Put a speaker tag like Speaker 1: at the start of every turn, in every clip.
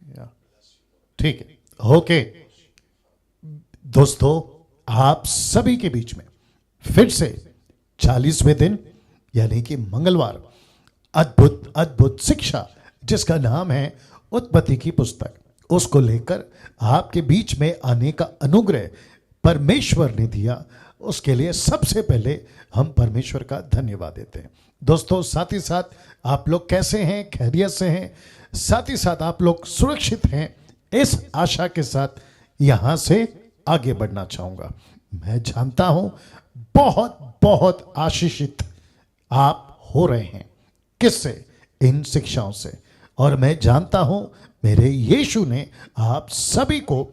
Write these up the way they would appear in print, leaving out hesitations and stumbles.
Speaker 1: ठीक है, ओके दोस्तों, आप सभी के बीच में फिर से 40वें दिन यानी कि मंगलवार अद्भुत अद्भुत शिक्षा जिसका नाम है उत्पत्ति की पुस्तक, उसको लेकर आपके बीच में आने का अनुग्रह परमेश्वर ने दिया। उसके लिए सबसे पहले हम परमेश्वर का धन्यवाद देते हैं। दोस्तों, साथ ही साथ आप लोग कैसे हैं? खैरियत से हैं? साथ ही साथ आप लोग सुरक्षित हैं? इस आशा के साथ यहां से आगे बढ़ना चाहूंगा। मैं जानता हूं बहुत बहुत आशीषित आप हो रहे हैं। किससे? इन शिक्षाओं से। और मैं जानता हूं मेरे यीशु ने आप सभी को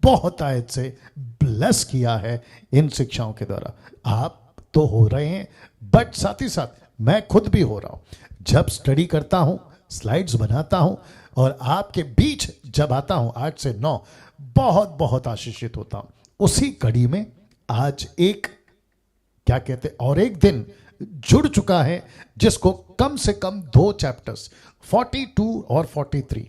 Speaker 1: बहुत आयत से ब्लेस किया है इन शिक्षाओं के द्वारा। आप तो हो रहे हैं, बट साथ ही साथ मैं खुद भी हो रहा हूं। जब स्टडी करता हूं, स्लाइड्स बनाता हूं और आपके बीच जब आता हूं 8 से 9, बहुत बहुत आशीषित होता हूं। उसी कड़ी में आज एक क्या कहते और एक दिन जुड़ चुका है जिसको कम से कम 2 चैप्टर्स 42 और 43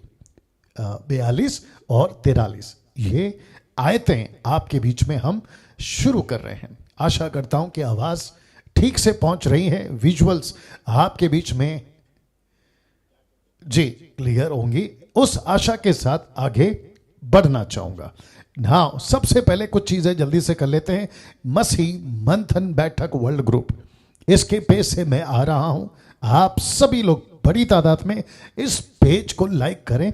Speaker 1: 42 और 43 ये आयतें आपके बीच में हम शुरू कर रहे हैं। आशा करता हूं कि आवाज ठीक से पहुंच रही है, विजुअल्स आपके बीच में जी क्लियर होंगी। उस आशा के साथ आगे बढ़ना चाहूंगा। हाँ, सबसे पहले कुछ चीजें जल्दी से कर लेते हैं। मसीह मंथन बैठक वर्ल्ड ग्रुप, इसके पेज से मैं आ रहा हूं। आप सभी लोग बड़ी तादाद में इस पेज को लाइक करें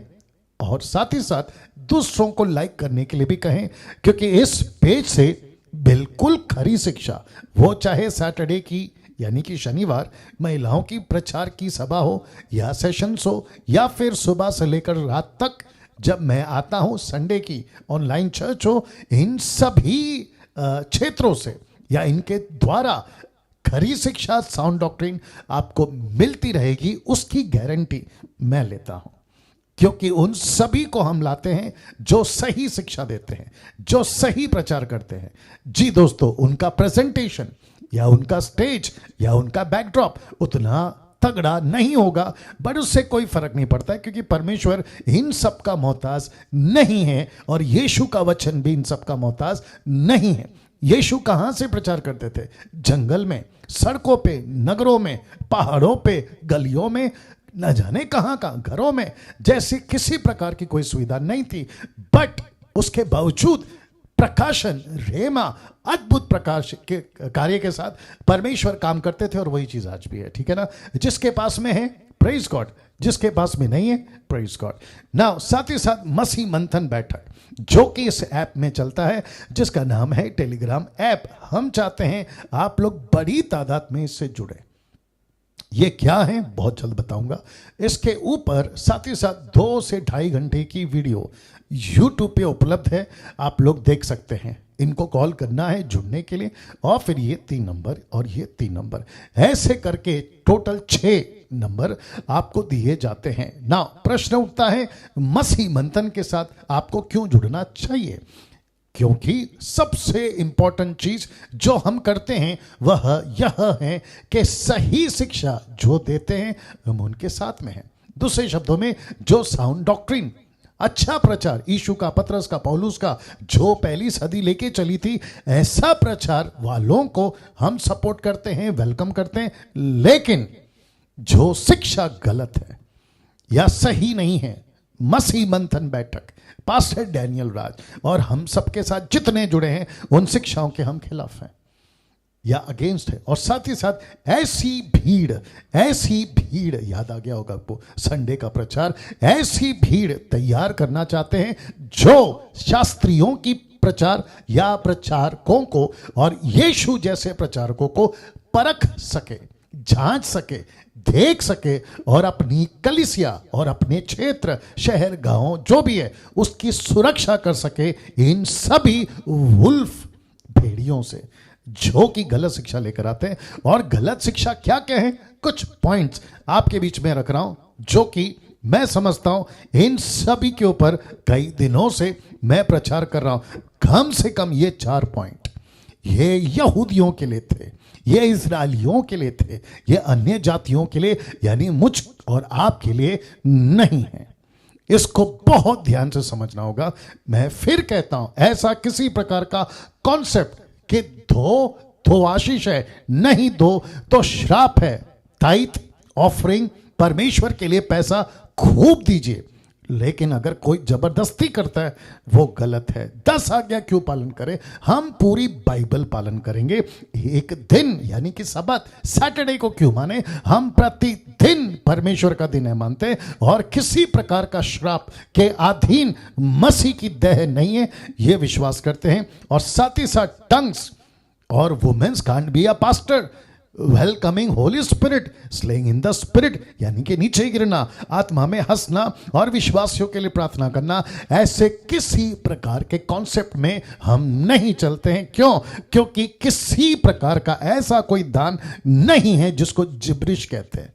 Speaker 1: और साथ ही साथ दूसरों को लाइक करने के लिए भी कहें, क्योंकि इस पेज से बिल्कुल खरी शिक्षा, वो चाहे सैटरडे की यानी कि शनिवार महिलाओं की प्रचार की सभा हो या सेशंस हो या फिर सुबह से लेकर रात तक जब मैं आता हूं संडे की ऑनलाइन चर्च हो, इन सभी क्षेत्रों से या इनके द्वारा खरी शिक्षा, साउंड डॉक्ट्रिन आपको मिलती रहेगी, उसकी गारंटी मैं लेता हूं। क्योंकि उन सभी को हम लाते हैं जो सही शिक्षा देते हैं, जो सही प्रचार करते हैं। जी दोस्तों, उनका प्रेजेंटेशन या उनका स्टेज या उनका बैकड्रॉप उतना तगड़ा नहीं होगा, बट उससे कोई फर्क नहीं पड़ता है, क्योंकि परमेश्वर इन सब का मोहताज नहीं है और यीशु का वचन भी इन सब का मोहताज नहीं है। यीशु कहां से प्रचार करते थे? जंगल में, सड़कों पे, नगरों में, पहाड़ों पे, गलियों में, न जाने कहां कहां, घरों में, जैसे किसी प्रकार की कोई सुविधा नहीं थी। बट उसके बावजूद प्रकाशन, रेमा, अद्भुत प्रकाश के कार्य के साथ परमेश्वर काम करते थे। और वही चीज आज भी है, ठीक है ना? जिसके पास में है प्रेज गॉड, जिसके पास में नहीं है प्रेज गॉड। नाउ साथ ही साथ मसीह मंथन बैठक जो कि इस ऐप में चलता है, जिसका नाम है टेलीग्राम ऐप। हम चाहते हैं आप लोग बड़ी तादाद में इससे जुड़े। ये क्या है बहुत जल्द बताऊंगा। इसके ऊपर साथ ही साथ 2 से 2.5 घंटे की वीडियो YouTube पे उपलब्ध है, आप लोग देख सकते हैं। इनको कॉल करना है जुड़ने के लिए और फिर ये 3 नंबर और ये 3 नंबर, ऐसे करके टोटल 6 नंबर आपको दिए जाते हैं। ना प्रश्न उठता है मसीह मंथन के साथ आपको क्यों जुड़ना चाहिए? क्योंकि सबसे इंपॉर्टेंट चीज जो हम करते हैं वह यह है कि सही शिक्षा जो देते हैं हम उनके साथ में हैं। दूसरे शब्दों में, जो साउंड डॉक्ट्रिन, अच्छा प्रचार, यीशु का, पतरस का, पौलुस का, जो पहली सदी लेके चली थी, ऐसा प्रचार वालों को हम सपोर्ट करते हैं, वेलकम करते हैं। लेकिन जो शिक्षा गलत है या सही नहीं है, मसीह मंथन बैठक, पास्टर डैनियल राज और हम सबके साथ जितने जुड़े हैं, उन शिक्षाओं के हम खिलाफ हैं या अगेंस्ट है। और साथ ही साथ ऐसी भीड़ याद आ गया होगा आपको संडे का प्रचार, ऐसी भीड़ तैयार करना चाहते हैं जो शास्त्रियों की प्रचार या प्रचारकों को और यीशु जैसे प्रचारकों को परख सके, जांच सके, देख सके और अपनी कलीसिया और अपने क्षेत्र, शहर, गांव जो भी है उसकी सुरक्षा कर सके इन सभी वुल्फ भेड़ियों से जो कि गलत शिक्षा लेकर आते हैं। और गलत शिक्षा क्या क्या है, कुछ पॉइंट्स आपके बीच में रख रहा हूं जो कि मैं समझता हूं इन सभी के ऊपर कई दिनों से मैं प्रचार कर रहा हूं। कम से कम ये 4 पॉइंट ये यहूदियों के लिए थे, ये इजरायलियों के लिए थे, ये अन्य जातियों के लिए यानी मुझ और आपके लिए नहीं है। इसको बहुत ध्यान से समझना होगा। मैं फिर कहता हूं, ऐसा किसी प्रकार का कॉन्सेप्ट कि दो तो आशीष है, नहीं दो तो श्राप है। ताइथ ऑफरिंग, परमेश्वर के लिए पैसा खूब दीजिए, लेकिन अगर कोई जबरदस्ती करता है वो गलत है। 10 आज्ञा क्यों पालन करें? हम पूरी बाइबल पालन करेंगे। एक दिन यानी कि सबत, सैटरडे को क्यों माने? हम प्रतिदिन परमेश्वर का दिन है मानते, और किसी प्रकार का श्राप के अधीन मसीह की देह नहीं है, ये विश्वास करते हैं। और साथ ही साथ टंग्स और womens can't be a pastor, welcoming holy spirit, slaying in the spirit यानी कि नीचे गिरना, आत्मा में हंसना और विश्वासियों के लिए प्रार्थना करना, ऐसे किसी प्रकार के कॉन्सेप्ट में हम नहीं चलते हैं। क्यों? क्योंकि किसी प्रकार का ऐसा कोई दान नहीं है जिसको जिब्रिश कहते हैं,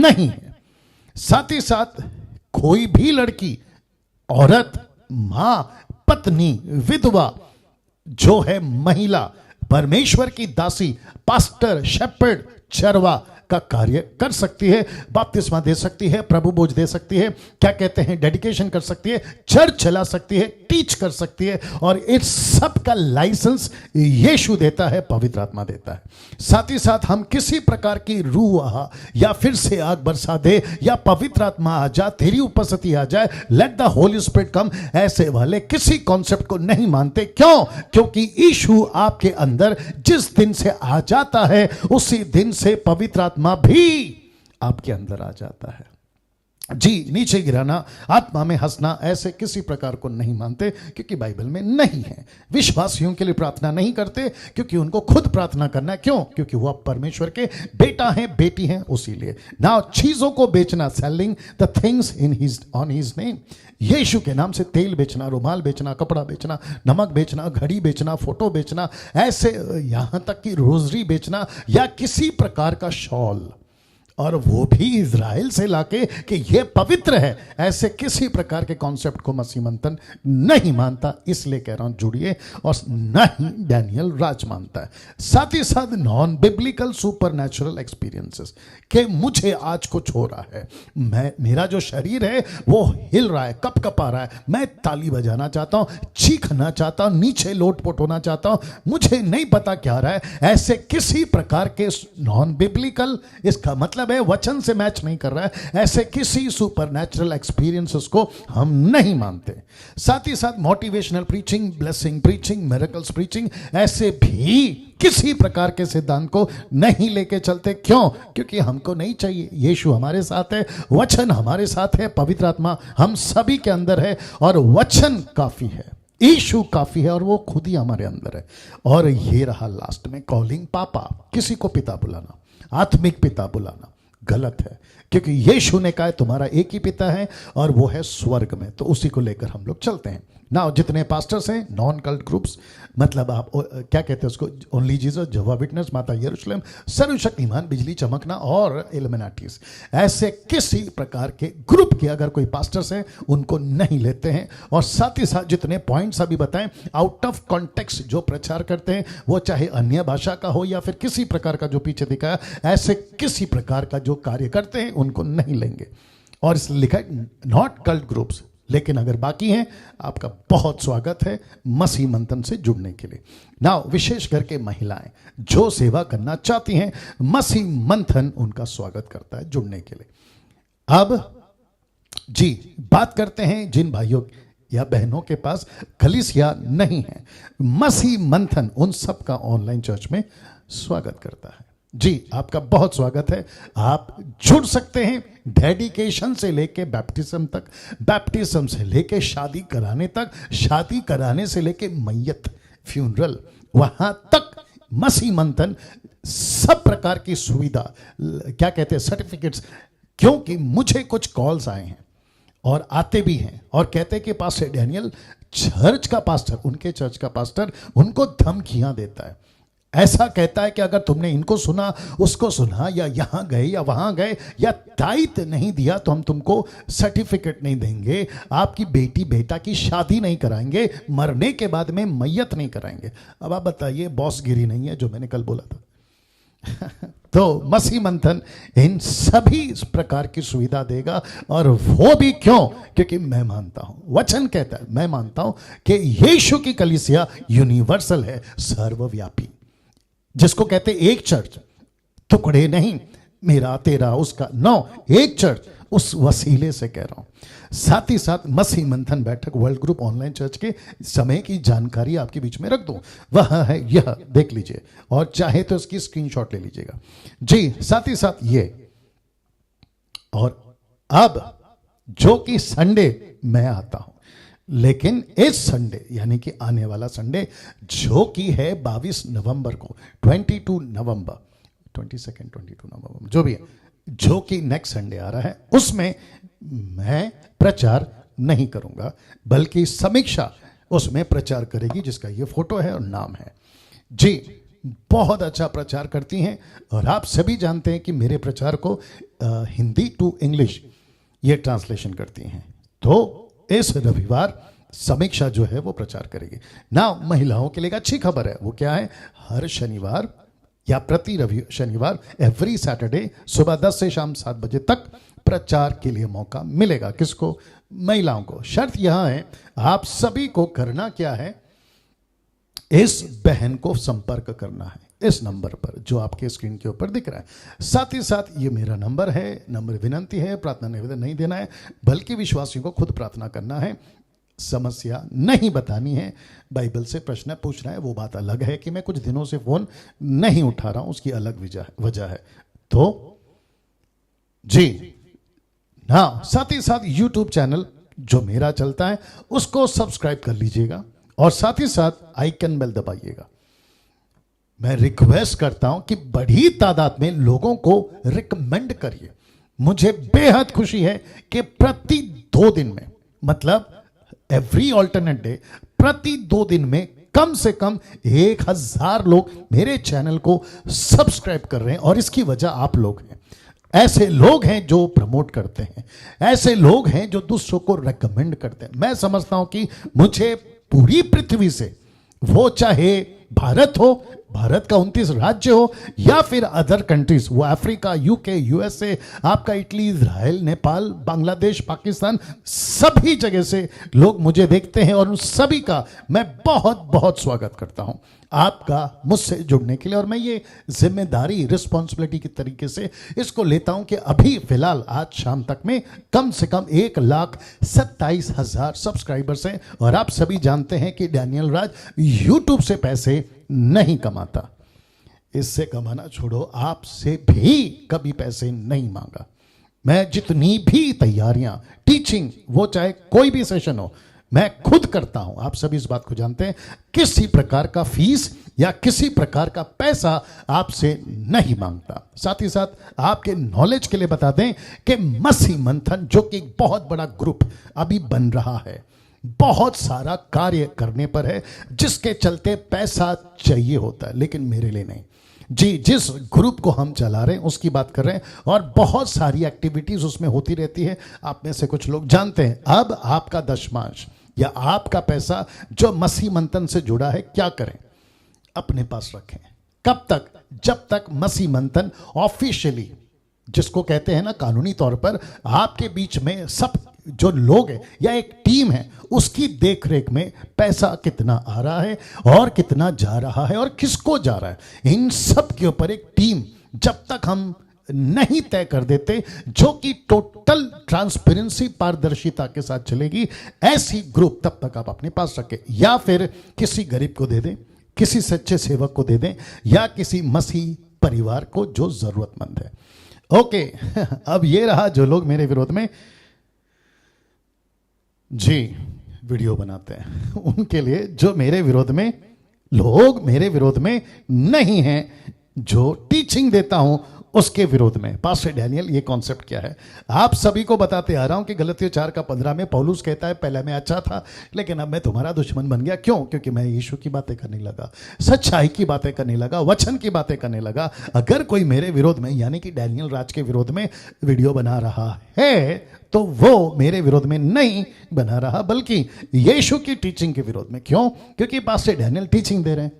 Speaker 1: नहीं है। साथ ही साथ कोई भी लड़की, औरत, मां, पत्नी, विधवा जो है महिला, परमेश्वर की दासी, पास्टर, शेपर्ड, चरवा का कार्य कर सकती है, बपतिस्मा दे सकती है, प्रभु बोझ दे सकती है, क्या कहते हैं, डेडिकेशन कर सकती है, चर्च चला सकती है, टीच कर सकती है, और इस सब का लाइसेंस यीशु देता है, पवित्र आत्मा देता है। साथ ही साथ हम किसी प्रकार की रूह या फिर से आग बरसा दे या पवित्र आत्मा आ जा, तेरी उपस्थिति आ जाए, लेट द होली स्पिरिट कम, ऐसे वाले किसी कॉन्सेप्ट को नहीं मानते। क्यों? क्योंकि यीशु आपके अंदर जिस दिन से आ जाता है उसी दिन से पवित्र आत्मा भी आपके अंदर आ जाता है। जी, नीचे गिराना, आत्मा में हंसना, ऐसे किसी प्रकार को नहीं मानते, क्योंकि बाइबल में नहीं है। विश्वासियों के लिए प्रार्थना नहीं करते क्योंकि उनको खुद प्रार्थना करना है। क्यों? क्योंकि वो परमेश्वर के बेटा हैं, बेटी हैं, उसीलिए। नाउ चीजों को बेचना, selling the things in his on his name, यीशु के नाम से तेल बेचना, रुमाल बेचना, कपड़ा बेचना, नमक बेचना, घड़ी बेचना, फोटो बेचना, ऐसे यहां तक कि रोजरी बेचना या किसी प्रकार का शॉल, और वो भी इज़राइल से लाके कि ये पवित्र है, ऐसे किसी प्रकार के कॉन्सेप्ट को मसीह मंथन नहीं मानता। इसलिए कह रहा हूं जुड़िए, और न ही डैनियल राज मानता है। साथ ही साथ non biblical super natural experiences कि मुझे आज कुछ हो रहा है, मेरा जो शरीर है वो हिल रहा है, कप कपा रहा है, मैं ताली बजाना चाहता हूं, चीखना चाहता हूं, नीचे लोटपोट होना चाहता हूं, मुझे नहीं पता क्या रहा है, ऐसे किसी प्रकार के नॉन बिब्लिकल, इसका मतलब है वचन से मैच नहीं कर रहा है, ऐसे किसी सुपरनैचुरल एक्सपीरियंसेस को हम नहीं मानते। साथ ही साथ motivational preaching, blessing preaching, miracles preaching, ऐसे भी किसी प्रकार के सिद्धांत को नहीं लेके चलते। क्यों? क्योंकि हमको नहीं चाहिए। यीशु हमारे साथ है, वचन हमारे साथ है, पवित्र आत्मा हम सभी के अंदर है, और वचन काफी है, यीशु काफी है, और वो खुद ही हमारे अंदर है। और ये रहा लास्ट में कॉलिंग पापा, किसी को पिता बुलाना, आत्मिक पिता बुलाना गलत है, क्योंकि यीशु ने कहा तुम्हारा एक ही पिता है और वो है स्वर्ग में, तो उसी को लेकर हम लोग चलते हैं। ना जितने पास्टर्स हैं, नॉन कल्ट ग्रुप्स, मतलब आप क्या कहते हैं उसको, ओनली जीसस, जेहोवा विटनेस, माता यरूशलेम, सर्वशक्तिमान, बिजली चमकना और इल्यूमिनाटीज, ऐसे किसी प्रकार के ग्रुप के अगर कोई पास्टर्स हैं उनको नहीं लेते हैं। और साथ ही साथ जितने पॉइंट्स अभी बताएं, आउट ऑफ कॉन्टेक्स्ट जो प्रचार करते हैं, वो चाहे अन्य भाषा का हो या फिर किसी प्रकार का जो पीछे दिखाया, ऐसे किसी प्रकार का जो कार्य करते हैं उनको नहीं लेंगे। और इसलिए लिखा है नॉट कल्ट ग्रुप्स। लेकिन अगर बाकी हैं, आपका बहुत स्वागत है मसीह मंथन से जुड़ने के लिए। नाउ विशेष करके महिलाएं जो सेवा करना चाहती हैं, मसीह मंथन उनका स्वागत करता है जुड़ने के लिए। अब जी बात करते हैं जिन भाइयों या बहनों के पास कलीसिया नहीं है, मसीह मंथन उन सब का ऑनलाइन चर्च में स्वागत करता है। जी आपका बहुत स्वागत है। आप जुड़ सकते हैं डेडिकेशन से लेके बैप्टिज्म तक, बैप्टिज्म से लेके शादी कराने तक, शादी कराने से लेके मैयत फ्यूनरल वहां तक मसीह मंथन, सब प्रकार की सुविधा, क्या कहते हैं, सर्टिफिकेट्स। क्योंकि मुझे कुछ कॉल्स आए हैं और आते भी हैं और कहते हैं कि पास्टर डैनियल, चर्च का पास्टर, उनके चर्च का पास्टर उनको धमकियां देता है, ऐसा कहता है कि अगर तुमने इनको सुना, उसको सुना, या यहां गए या वहां गए या दायित्व नहीं दिया तो हम तुमको सर्टिफिकेट नहीं देंगे, आपकी बेटी बेटा की शादी नहीं कराएंगे, मरने के बाद में मैयत नहीं कराएंगे। अब आप बताइए, बॉस गिरी नहीं है जो मैंने कल बोला था? तो मसीह मंथन इन सभी प्रकार की सुविधा देगा। और वो भी क्यों? क्योंकि मैं मानता हूं, वचन कहता है, मैं मानता हूं कि यीशु की कलीसिया यूनिवर्सल है, सर्वव्यापी, जिसको कहते एक चर्च, टुकड़े नहीं, मेरा तेरा उसका, नो, एक चर्च, उस वसीले से कह रहा हूं। साथ ही साथ मसीह मंथन बैठक वर्ल्ड ग्रुप ऑनलाइन चर्च के समय की जानकारी आपके बीच में रख दूं, वह है यह, देख लीजिए, और चाहे तो इसकी स्क्रीनशॉट ले लीजिएगा जी। साथ ही साथ ये, और अब जो कि संडे मैं आता हूं, लेकिन इस संडे यानी कि आने वाला संडे जो कि है 22 नवंबर को, 22 नवंबर, 22 नवंबर जो भी है, जो कि नेक्स्ट संडे आ रहा है, उसमें मैं प्रचार नहीं करूंगा, बल्कि समीक्षा उसमें प्रचार करेगी, जिसका ये फोटो है और नाम है जी। बहुत अच्छा प्रचार करती हैं, और आप सभी जानते हैं कि मेरे प्रचार को हिंदी टू इंग्लिश ये ट्रांसलेशन करती हैं। तो इस रविवार समीक्षा जो है वो प्रचार करेगी ना। महिलाओं के लिए एक अच्छी खबर है, वो क्या है? हर शनिवार या प्रति शनिवार, एवरी सैटरडे सुबह 10 से शाम 7 बजे तक प्रचार के लिए मौका मिलेगा। किसको? महिलाओं को। शर्त यहां है, आप सभी को करना क्या है? इस बहन को संपर्क करना है इस नंबर पर जो आपके स्क्रीन के ऊपर दिख रहा है। साथ ही साथ ये मेरा नंबर है, नंबर विनंती है, प्रार्थना निवेदन नहीं देना है, बल्कि विश्वासियों को खुद प्रार्थना करना है, समस्या नहीं बतानी है, बाइबल से प्रश्न पूछना है। वो बात अलग है कि मैं कुछ दिनों से फोन नहीं उठा रहा हूं, उसकी अलग वजह है। तो जी हाँ, साथ ही साथ यूट्यूब चैनल जो मेरा चलता है उसको सब्सक्राइब कर लीजिएगा, और साथ ही साथ आइकन बेल दबाइएगा। मैं रिक्वेस्ट करता हूं कि बड़ी तादाद में लोगों को रिकमेंड करिए। मुझे बेहद खुशी है कि प्रति 2 दिन में, मतलब एवरी ऑल्टरनेट डे, प्रति 2 दिन में कम से कम 1000 लोग मेरे चैनल को सब्सक्राइब कर रहे हैं, और इसकी वजह आप लोग हैं। ऐसे लोग हैं जो प्रमोट करते हैं, ऐसे लोग हैं जो दूसरों को रेकमेंड करते हैं। मैं समझता हूं कि मुझे पूरी पृथ्वी से, वो चाहे भारत हो, भारत का 29 राज्य हो, या फिर अदर कंट्रीज, वो अफ्रीका, यूके, यूएसए, आपका इटली, इजराइल, नेपाल, बांग्लादेश, पाकिस्तान, सभी जगह से लोग मुझे देखते हैं, और उन सभी का मैं बहुत बहुत स्वागत करता हूं आपका मुझसे जुड़ने के लिए। और मैं ये जिम्मेदारी, रिस्पॉन्सिबिलिटी की तरीके से इसको लेता हूं कि अभी फिलहाल आज शाम तक में कम से कम 1,27,000 सब्सक्राइबर्स हैं, और आप सभी जानते हैं कि डैनियल राज यूट्यूब से पैसे नहीं कमाता। इससे कमाना छोड़ो, आपसे भी कभी पैसे नहीं मांगा। मैं जितनी भी तैयारियां, टीचिंग, वो चाहे कोई भी सेशन हो, मैं खुद करता हूं। आप सभी इस बात को जानते हैं। किसी प्रकार का फीस या किसी प्रकार का पैसा आपसे नहीं मांगता। साथ ही साथ आपके नॉलेज के लिए बता दें कि मसीह मंथन, जो कि एक बहुत बड़ा ग्रुप अभी बन रहा है, बहुत सारा कार्य करने पर है, जिसके चलते पैसा चाहिए होता है, लेकिन मेरे लिए नहीं जी। जिस ग्रुप को हम चला रहे हैं उसकी बात कर रहे हैं, और बहुत सारी एक्टिविटीज उसमें होती रहती है। आप में से कुछ लोग जानते हैं। अब आपका दशमांश या आपका पैसा जो मसीह मंथन से जुड़ा है, क्या करें? अपने पास रखें। कब तक? जब तक मसीह मंथन ऑफिशियली, जिसको कहते हैं ना कानूनी तौर पर, आपके बीच में सब जो लोग हैं या एक टीम है, उसकी देखरेख में पैसा कितना आ रहा है और कितना जा रहा है और किसको जा रहा है, इन सब के ऊपर एक टीम जब तक हम नहीं तय कर देते, जो कि टोटल ट्रांसपेरेंसी, पारदर्शिता के साथ चलेगी, ऐसी ग्रुप तब तक आप अपने पास रखें, या फिर किसी गरीब को दे दें, किसी सच्चे सेवक को दे दें, या किसी मसीह परिवार को जो जरूरतमंद है। ओके, अब ये रहा जो लोग मेरे विरोध में जी वीडियो बनाते हैं, उनके लिए, जो मेरे विरोध में, लोग मेरे विरोध में नहीं हैं, जो टीचिंग देता हूं उसके विरोध में। पास्टर डैनियल, ये कॉन्सेप्ट क्या है? आप सभी को बताते आ रहा हूं कि गलतियों 4:15 में पौलुस कहता है, पहले मैं अच्छा था लेकिन अब मैं तुम्हारा दुश्मन बन गया। क्यों? क्योंकि मैं यीशु की बातें करने लगा, सच्चाई की बातें करने लगा, वचन की बातें करने लगा। अगर कोई मेरे विरोध में, यानी कि डैनियल राज के विरोध में वीडियो बना रहा है, तो वो मेरे विरोध में नहीं बना रहा, बल्कि यीशु की टीचिंग के विरोध में। क्यों? क्योंकि पास्टर डैनियल टीचिंग दे रहे हैं,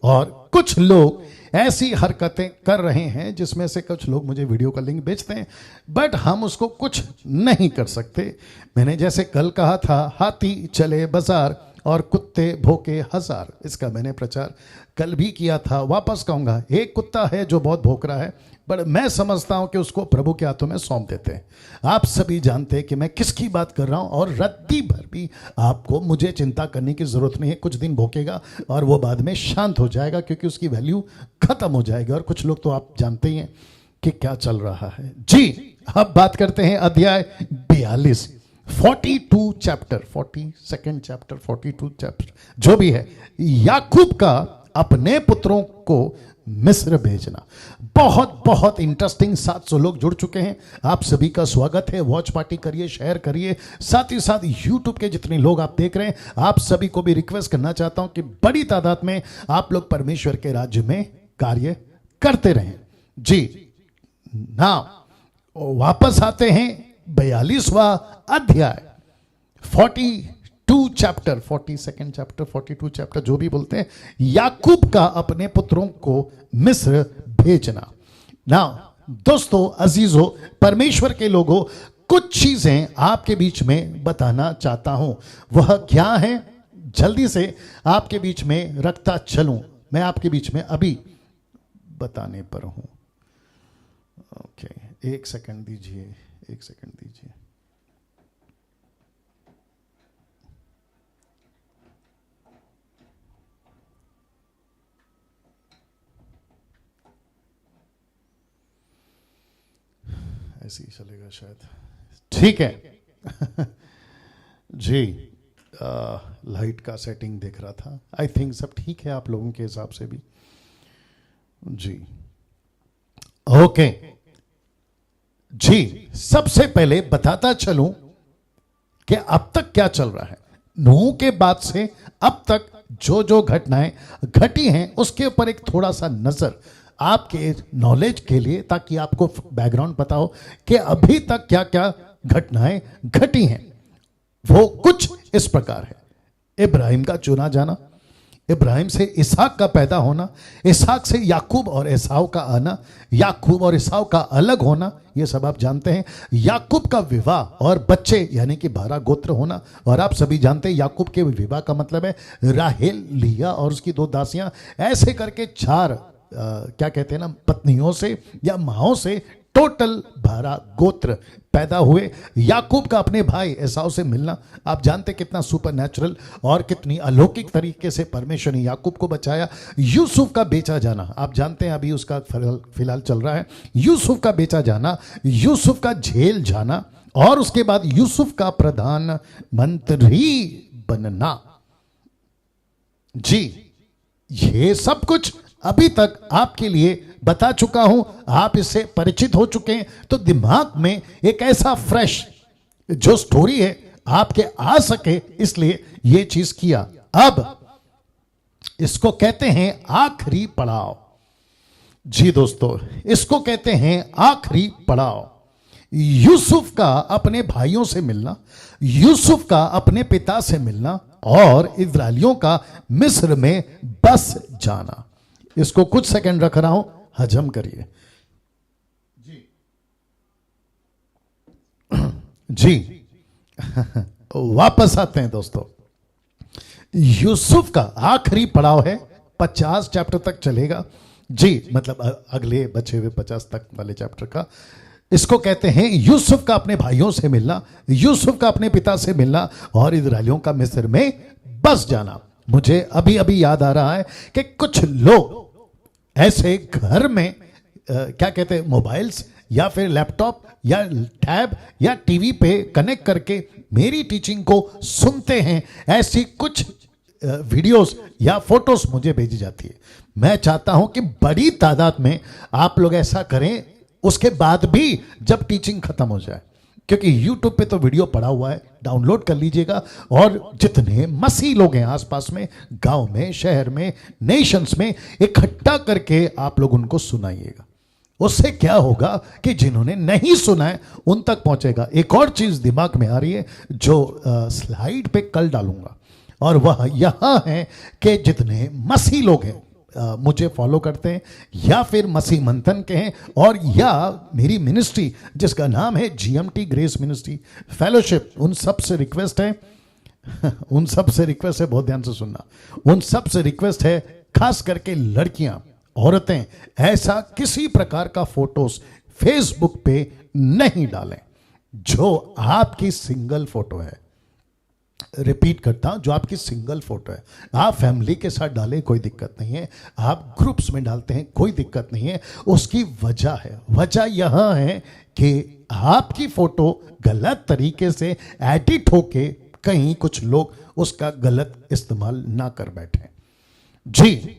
Speaker 1: और कुछ लोग ऐसी हरकतें कर रहे हैं जिसमें से कुछ लोग मुझे वीडियो का लिंक भेजते हैं, बट हम उसको कुछ नहीं कर सकते। मैंने जैसे कल कहा था, हाथी चले बाजार और कुत्ते भौंके हजार, इसका मैंने प्रचार कल भी किया था, वापस कहूंगा। एक कुत्ता है जो बहुत भौंक रहा है, बट मैं समझता हूं कि उसको प्रभु के हाथों में सौंप देते हैं। आप सभी जानते हैं कि मैं किसकी बात कर रहा हूं, और रत्ती भर भी आपको मुझे चिंता करने की जरूरत नहीं है। कुछ दिन भौंकेगा और वो बाद में शांत हो जाएगा, क्योंकि उसकी वैल्यू खत्म हो जाएगी। और कुछ लोग तो आप जानते ही हैं कि क्या चल रहा है। जी, अब बात करते हैं अध्याय 42, 42 चैप्टर, 42nd चैप्टर, 42 चैप्टर जो भी है, याकूब का अपने पुत्रों को मिस्र भेजना। बहुत बहुत इंटरेस्टिंग। 700 लोग जुड़ चुके हैं, आप सभी का स्वागत है। वॉच पार्टी करिए, शेयर करिए, साथ ही साथ यूट्यूब के जितने लोग आप देख रहे हैं, आप सभी को भी रिक्वेस्ट करना चाहता हूं कि बड़ी तादाद में आप लोग परमेश्वर के राज्य में कार्य करते रहें। जी ना, वापस आते हैं 42वां अध्याय, 42 चैप्टर, 42nd चैप्टर, 42 चैप्टर जो भी बोलते हैं, याकूब का अपने पुत्रों को मिस्र भेजना। ना दोस्तों, अजीजों, परमेश्वर के लोगों, कुछ चीजें आपके बीच में बताना चाहता हूं। वह क्या है, जल्दी से आपके बीच में रखता चलूं। मैं आपके बीच में अभी बताने पर हूं। ओके, एक सेकंड दीजिए, एक सेकंड दीजिए। ऐसे ही चलेगा शायद, ठीक है। जी, लाइट का सेटिंग देख रहा था, आई थिंक सब ठीक है आप लोगों के हिसाब से भी। जी ओके, जी सबसे पहले बताता चलूं कि अब तक क्या चल रहा है। नूह के बाद से अब तक जो जो घटनाएं घटी हैं उसके ऊपर एक थोड़ा सा नजर आपके नॉलेज के लिए, ताकि आपको बैकग्राउंड पता हो कि अभी तक क्या क्या घटनाएं घटी हैं। वो कुछ इस प्रकार है। इब्राहिम का चुना जाना, इब्राहिम से इसहाक का पैदा होना, इसहाक से याकूब और एसाव का आना, याकूब और एसाव का अलग होना, ये सब आप जानते हैं। याकूब का विवाह और बच्चे यानी कि 12 गोत्र होना, और आप सभी जानते हैं याकूब के विवाह का मतलब है राहेल, लिया और उसकी 2 दासियां, ऐसे करके 4 क्या कहते हैं ना, पत्नियों से या माओं से टोटल 12 गोत्र पैदा हुए। याकूब का अपने भाई एसाव से मिलना, आप जानते कितना सुपरनैचुरल और कितनी अलौकिक तरीके से परमेश्वर ने याकूब को बचाया। यूसुफ का बेचा जाना, आप जानते हैं अभी उसका फिलहाल चल रहा है। यूसुफ का बेचा जाना, यूसुफ का जेल जाना, और उसके बाद यूसुफ का प्रधानमंत्री बनना। जी, ये सब कुछ अभी तक आपके लिए बता चुका हूं, आप इससे परिचित हो चुके हैं। तो दिमाग में एक ऐसा फ्रेश जो स्टोरी है आपके आ सके, इसलिए ये चीज किया। अब इसको कहते हैं आखिरी पड़ाव। जी दोस्तों, इसको कहते हैं आखिरी पड़ाव। यूसुफ का अपने भाइयों से मिलना, यूसुफ का अपने पिता से मिलना, और इस्राएलियों का मिस्र में बस जाना। इसको कुछ सेकंड रख रहा हूं, हजम करिए। जी वापस आते हैं दोस्तों। यूसुफ का आखिरी पड़ाव है, 50 चैप्टर तक चलेगा। जी मतलब अगले बचे हुए 50 तक वाले चैप्टर का। इसको कहते हैं यूसुफ का अपने भाइयों से मिलना, यूसुफ का अपने पिता से मिलना, और इस्राएलियों का मिस्र में बस जाना। मुझे अभी अभी याद आ रहा है कि कुछ लोग ऐसे घर में क्या कहते हैं, मोबाइल्स या फिर लैपटॉप या टैब या टीवी पे कनेक्ट करके मेरी टीचिंग को सुनते हैं। ऐसी कुछ वीडियोस या फोटोस मुझे भेजी जाती है। मैं चाहता हूं कि बड़ी तादाद में आप लोग ऐसा करें, उसके बाद भी जब टीचिंग खत्म हो जाए, क्योंकि YouTube पे तो वीडियो पड़ा हुआ है, डाउनलोड कर लीजिएगा। और जितने मसीह लोग हैं आसपास में, गांव में, शहर में, नेशंस में, इकट्ठा करके आप लोग उनको सुनाइएगा। उससे क्या होगा कि जिन्होंने नहीं सुना है उन तक पहुंचेगा। एक और चीज दिमाग में आ रही है जो स्लाइड पे कल डालूंगा, और वह यहां है कि जितने मसीह लोग हैं, मुझे फॉलो करते हैं या फिर मसीह मंथन के हैं और या मेरी मिनिस्ट्री जिसका नाम है जीएमटी ग्रेस मिनिस्ट्री फेलोशिप, उन सब से रिक्वेस्ट है उन सब से रिक्वेस्ट है, बहुत ध्यान से सुनना, उन सब से रिक्वेस्ट है, खास करके लड़कियां, औरतें, ऐसा किसी प्रकार का फोटोज फेसबुक पे नहीं डालें जो आपकी सिंगल फोटो है। रिपीट करता हूं, जो आपकी सिंगल फोटो है। आप फैमिली के साथ डालें, कोई दिक्कत नहीं है, आप ग्रुप्स में डालते हैं, कोई दिक्कत नहीं है। उसकी वजह है, वजह यह है कि आपकी फोटो गलत तरीके से एडिट होके कहीं कुछ लोग उसका गलत इस्तेमाल ना कर बैठे। जी,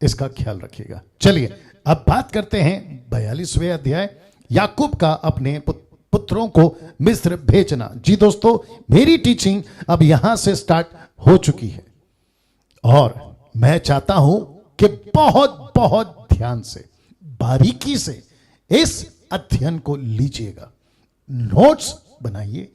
Speaker 1: इसका ख्याल रखिएगा। चलिए अब बात करते हैं 42वें अध्याय, याकूब का अपने पुत्रों को मिस्र भेजना। जी दोस्तों, मेरी टीचिंग अब यहां से स्टार्ट हो चुकी है और मैं चाहता हूं कि बहुत बहुत ध्यान से, बारीकी से इस अध्ययन को लीजिएगा। नोट्स बनाइए,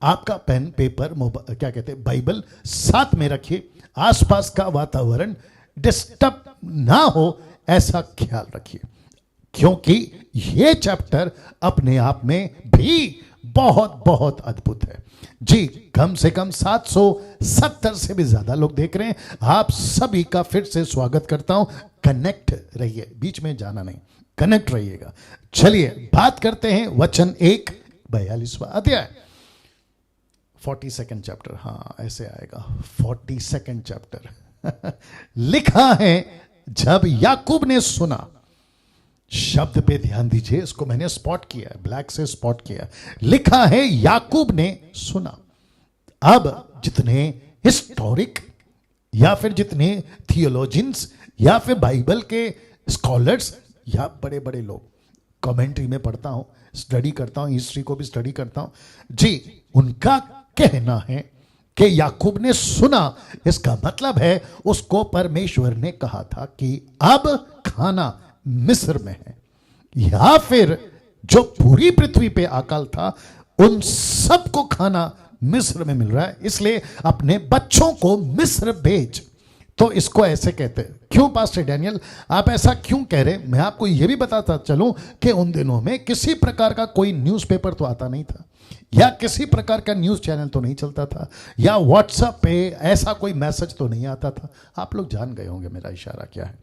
Speaker 1: आपका पेन पेपर क्या कहते हैं बाइबल साथ में रखिए, आसपास का वातावरण डिस्टर्ब ना हो ऐसा ख्याल रखिए, क्योंकि यह चैप्टर अपने आप में भी बहुत बहुत अद्भुत है। जी, कम से कम 770 से भी ज्यादा लोग देख रहे हैं। आप सभी का फिर से स्वागत करता हूं। कनेक्ट रहिए, बीच में जाना नहीं, कनेक्ट रहिएगा। चलिए बात करते हैं वचन 1, 42वां अध्याय, 42nd चैप्टर। हाँ, ऐसे आएगा, 42nd चैप्टर। लिखा है, जब याकूब ने सुना, शब्द पे ध्यान दीजिए, इसको मैंने स्पॉट किया है, ब्लैक से स्पॉट किया। लिखा है याकूब ने सुना। अब जितने हिस्टोरिक या फिर जितने थियोलॉजियंस या फिर बाइबल के स्कॉलर्स या बड़े बड़े लोग, कमेंट्री में पढ़ता हूं, स्टडी करता हूं, हिस्ट्री को भी स्टडी करता हूं जी, उनका कहना है कि याकूब ने सुना, इसका मतलब है उसको परमेश्वर ने कहा था कि अब खाना मिस्र में है, या फिर जो पूरी पृथ्वी पे अकाल था उन सबको खाना मिस्र में मिल रहा है, इसलिए अपने बच्चों को मिस्र भेज। तो इसको ऐसे कहते हैं। क्यों पास्टर डैनियल आप ऐसा क्यों कह रहे? मैं आपको यह भी बताता चलूं कि उन दिनों में किसी प्रकार का कोई न्यूज़पेपर तो आता नहीं था, या किसी प्रकार का न्यूज़ चैनल तो नहीं चलता था, या व्हाट्सएप पे ऐसा कोई मैसेज तो नहीं आता था। आप लोग जान गए होंगे मेरा इशारा क्या है।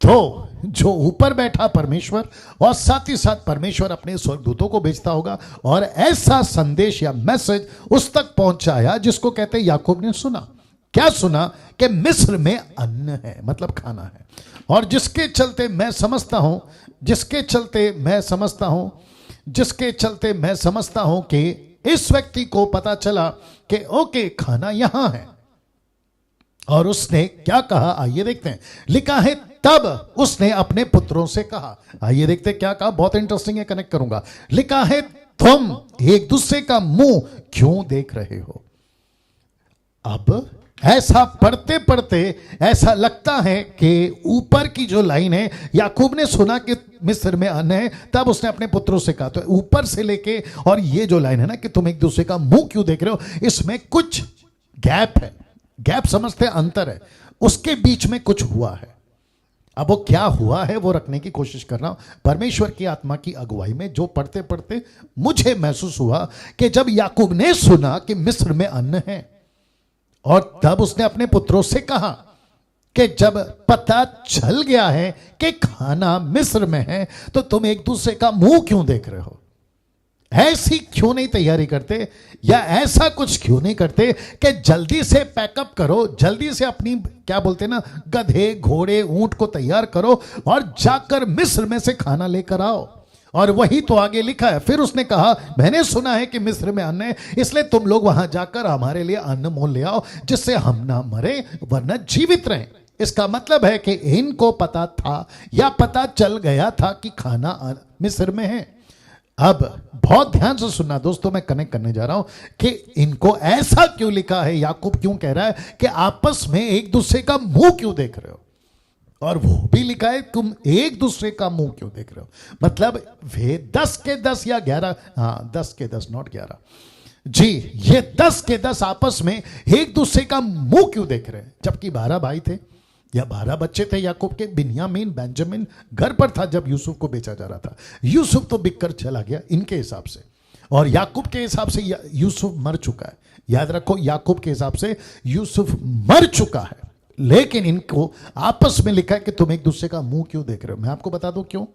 Speaker 1: तो जो ऊपर बैठा परमेश्वर और साथ ही साथ परमेश्वर अपने स्वर्गदूतों को भेजता होगा और ऐसा संदेश या मैसेज उस तक पहुंचाया जिसको कहते हैं याकूब ने सुना। क्या सुना? कि मिस्र में अन्न है, मतलब खाना है। और जिसके चलते मैं समझता हूं कि इस व्यक्ति को पता चला कि ओके खाना यहां है, और उसने क्या कहा आइए देखते हैं। लिखा है तब उसने अपने पुत्रों से कहा, आइए देखते हैं क्या कहा, बहुत इंटरेस्टिंग है, कनेक्ट करूंगा। लिखा है तुम एक दूसरे का मुंह क्यों देख रहे हो। अब ऐसा पढ़ते पढ़ते ऐसा लगता है कि ऊपर की जो लाइन है, याकूब ने सुना कि मिस्र में अन्न है, तब उसने अपने पुत्रों से कहा, तो ऊपर से लेके और ये जो लाइन है ना कि तुम एक दूसरे का मुंह क्यों देख रहे हो, इसमें कुछ गैप है। गैप समझते अंतर है, उसके बीच में कुछ हुआ है। अब वो क्या हुआ है वो रखने की कोशिश कर रहा हूं परमेश्वर की आत्मा की अगुवाई में। जो पढ़ते पढ़ते मुझे महसूस हुआ कि जब याकूब ने सुना कि मिस्र में अन्न है, और तब उसने अपने पुत्रों से कहा कि जब पता चल गया है कि खाना मिस्र में है, तो तुम एक दूसरे का मुंह क्यों देख रहे हो। ऐसी क्यों नहीं तैयारी करते, या ऐसा कुछ क्यों नहीं करते कि जल्दी से पैकअप करो, जल्दी से अपनी क्या बोलते ना गधे घोड़े ऊंट को तैयार करो और जाकर मिस्र में से खाना लेकर आओ। और वही तो आगे लिखा है। फिर उसने कहा मैंने सुना है कि मिस्र में अन्न है, इसलिए तुम लोग वहां जाकर हमारे लिए अन्न मोल ले आओ, जिससे हम ना मरे वरना जीवित रहें। इसका मतलब है कि इनको पता था या पता चल गया था कि खाना मिस्र में है। अब बहुत ध्यान से सुनना दोस्तों, मैं कनेक्ट करने जा रहा हूं कि इनको ऐसा क्यों लिखा है, याकूब क्यों कह रहा है कि आपस में एक दूसरे का मुंह क्यों देख रहे हो। और वो भी लिखा है तुम एक दूसरे का मुंह क्यों देख रहे हो, मतलब वे 10 के 10 या 11, हाँ 10 के 10 नॉट 11 जी, ये 10 के 10 आपस में एक दूसरे का मुंह क्यों देख रहे हैं, जबकि 12 भाई थे। या 12 बच्चे थे याकूब के, बिन्यामीन बेंजामिन घर पर था जब यूसुफ को बेचा जा रहा था। यूसुफ तो बिककर चला गया इनके हिसाब से, और याकूब के हिसाब से यूसुफ मर चुका है। याद रखो, याकूब के हिसाब से यूसुफ मर चुका है, लेकिन इनको आपस में लिखा है कि तुम एक दूसरे का मुंह क्यों देख रहे हो। मैं आपको बता दूं क्यों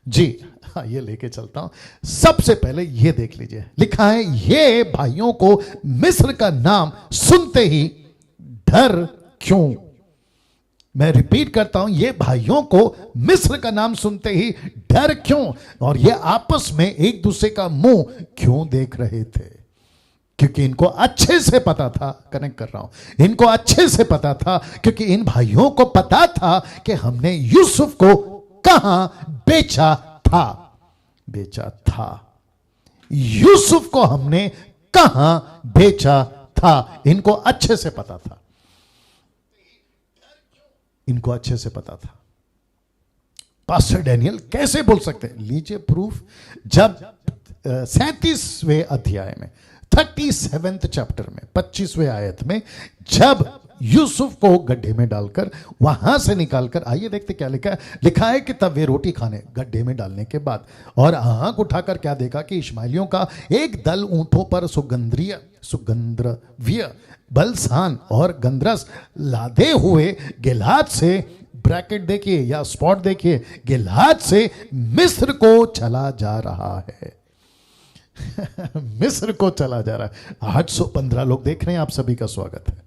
Speaker 1: जी। हाँ, ये लेके चलता हूं। सबसे पहले ये देख लीजिए, लिखा है ये भाइयों को मिस्र का नाम सुनते ही डर क्यों। मैं रिपीट करता हूं, ये भाइयों को मिस्र का नाम सुनते ही डर क्यों, और ये आपस में एक दूसरे का मुंह क्यों देख रहे थे। क्योंकि इनको अच्छे से पता था, कनेक्ट कर रहा हूं, इनको अच्छे से पता था, क्योंकि इन भाइयों को पता था कि हमने यूसुफ को कहां बेचा था। यूसुफ को हमने कहां बेचा था, इनको अच्छे से पता था। इनको अच्छे से पता था। पास्टर डैनियल कैसे बोल सकते हैं? लीजिए प्रूफ। जब 37वें अध्याय में 37th चैप्टर में 25वें आयत में, जब यूसुफ को गड्ढे में डालकर वहां से निकालकर, आइए देखते क्या लिखा है। लिखा है कि तब वे रोटी खाने गड्ढे में डालने के बाद, और आंख उठाकर क्या देखा कि इश्माइलियों का एक दल ऊंटों पर सुगंधद्रव्य बलसान और गंधरस लादे हुए गिलाद से, ब्रैकेट देखिए या स्पॉट देखिए, गिलाद से मिस्र को चला जा रहा है। मिस्र को चला जा रहा है। 815 लोग देख रहे हैं, आप सभी का स्वागत है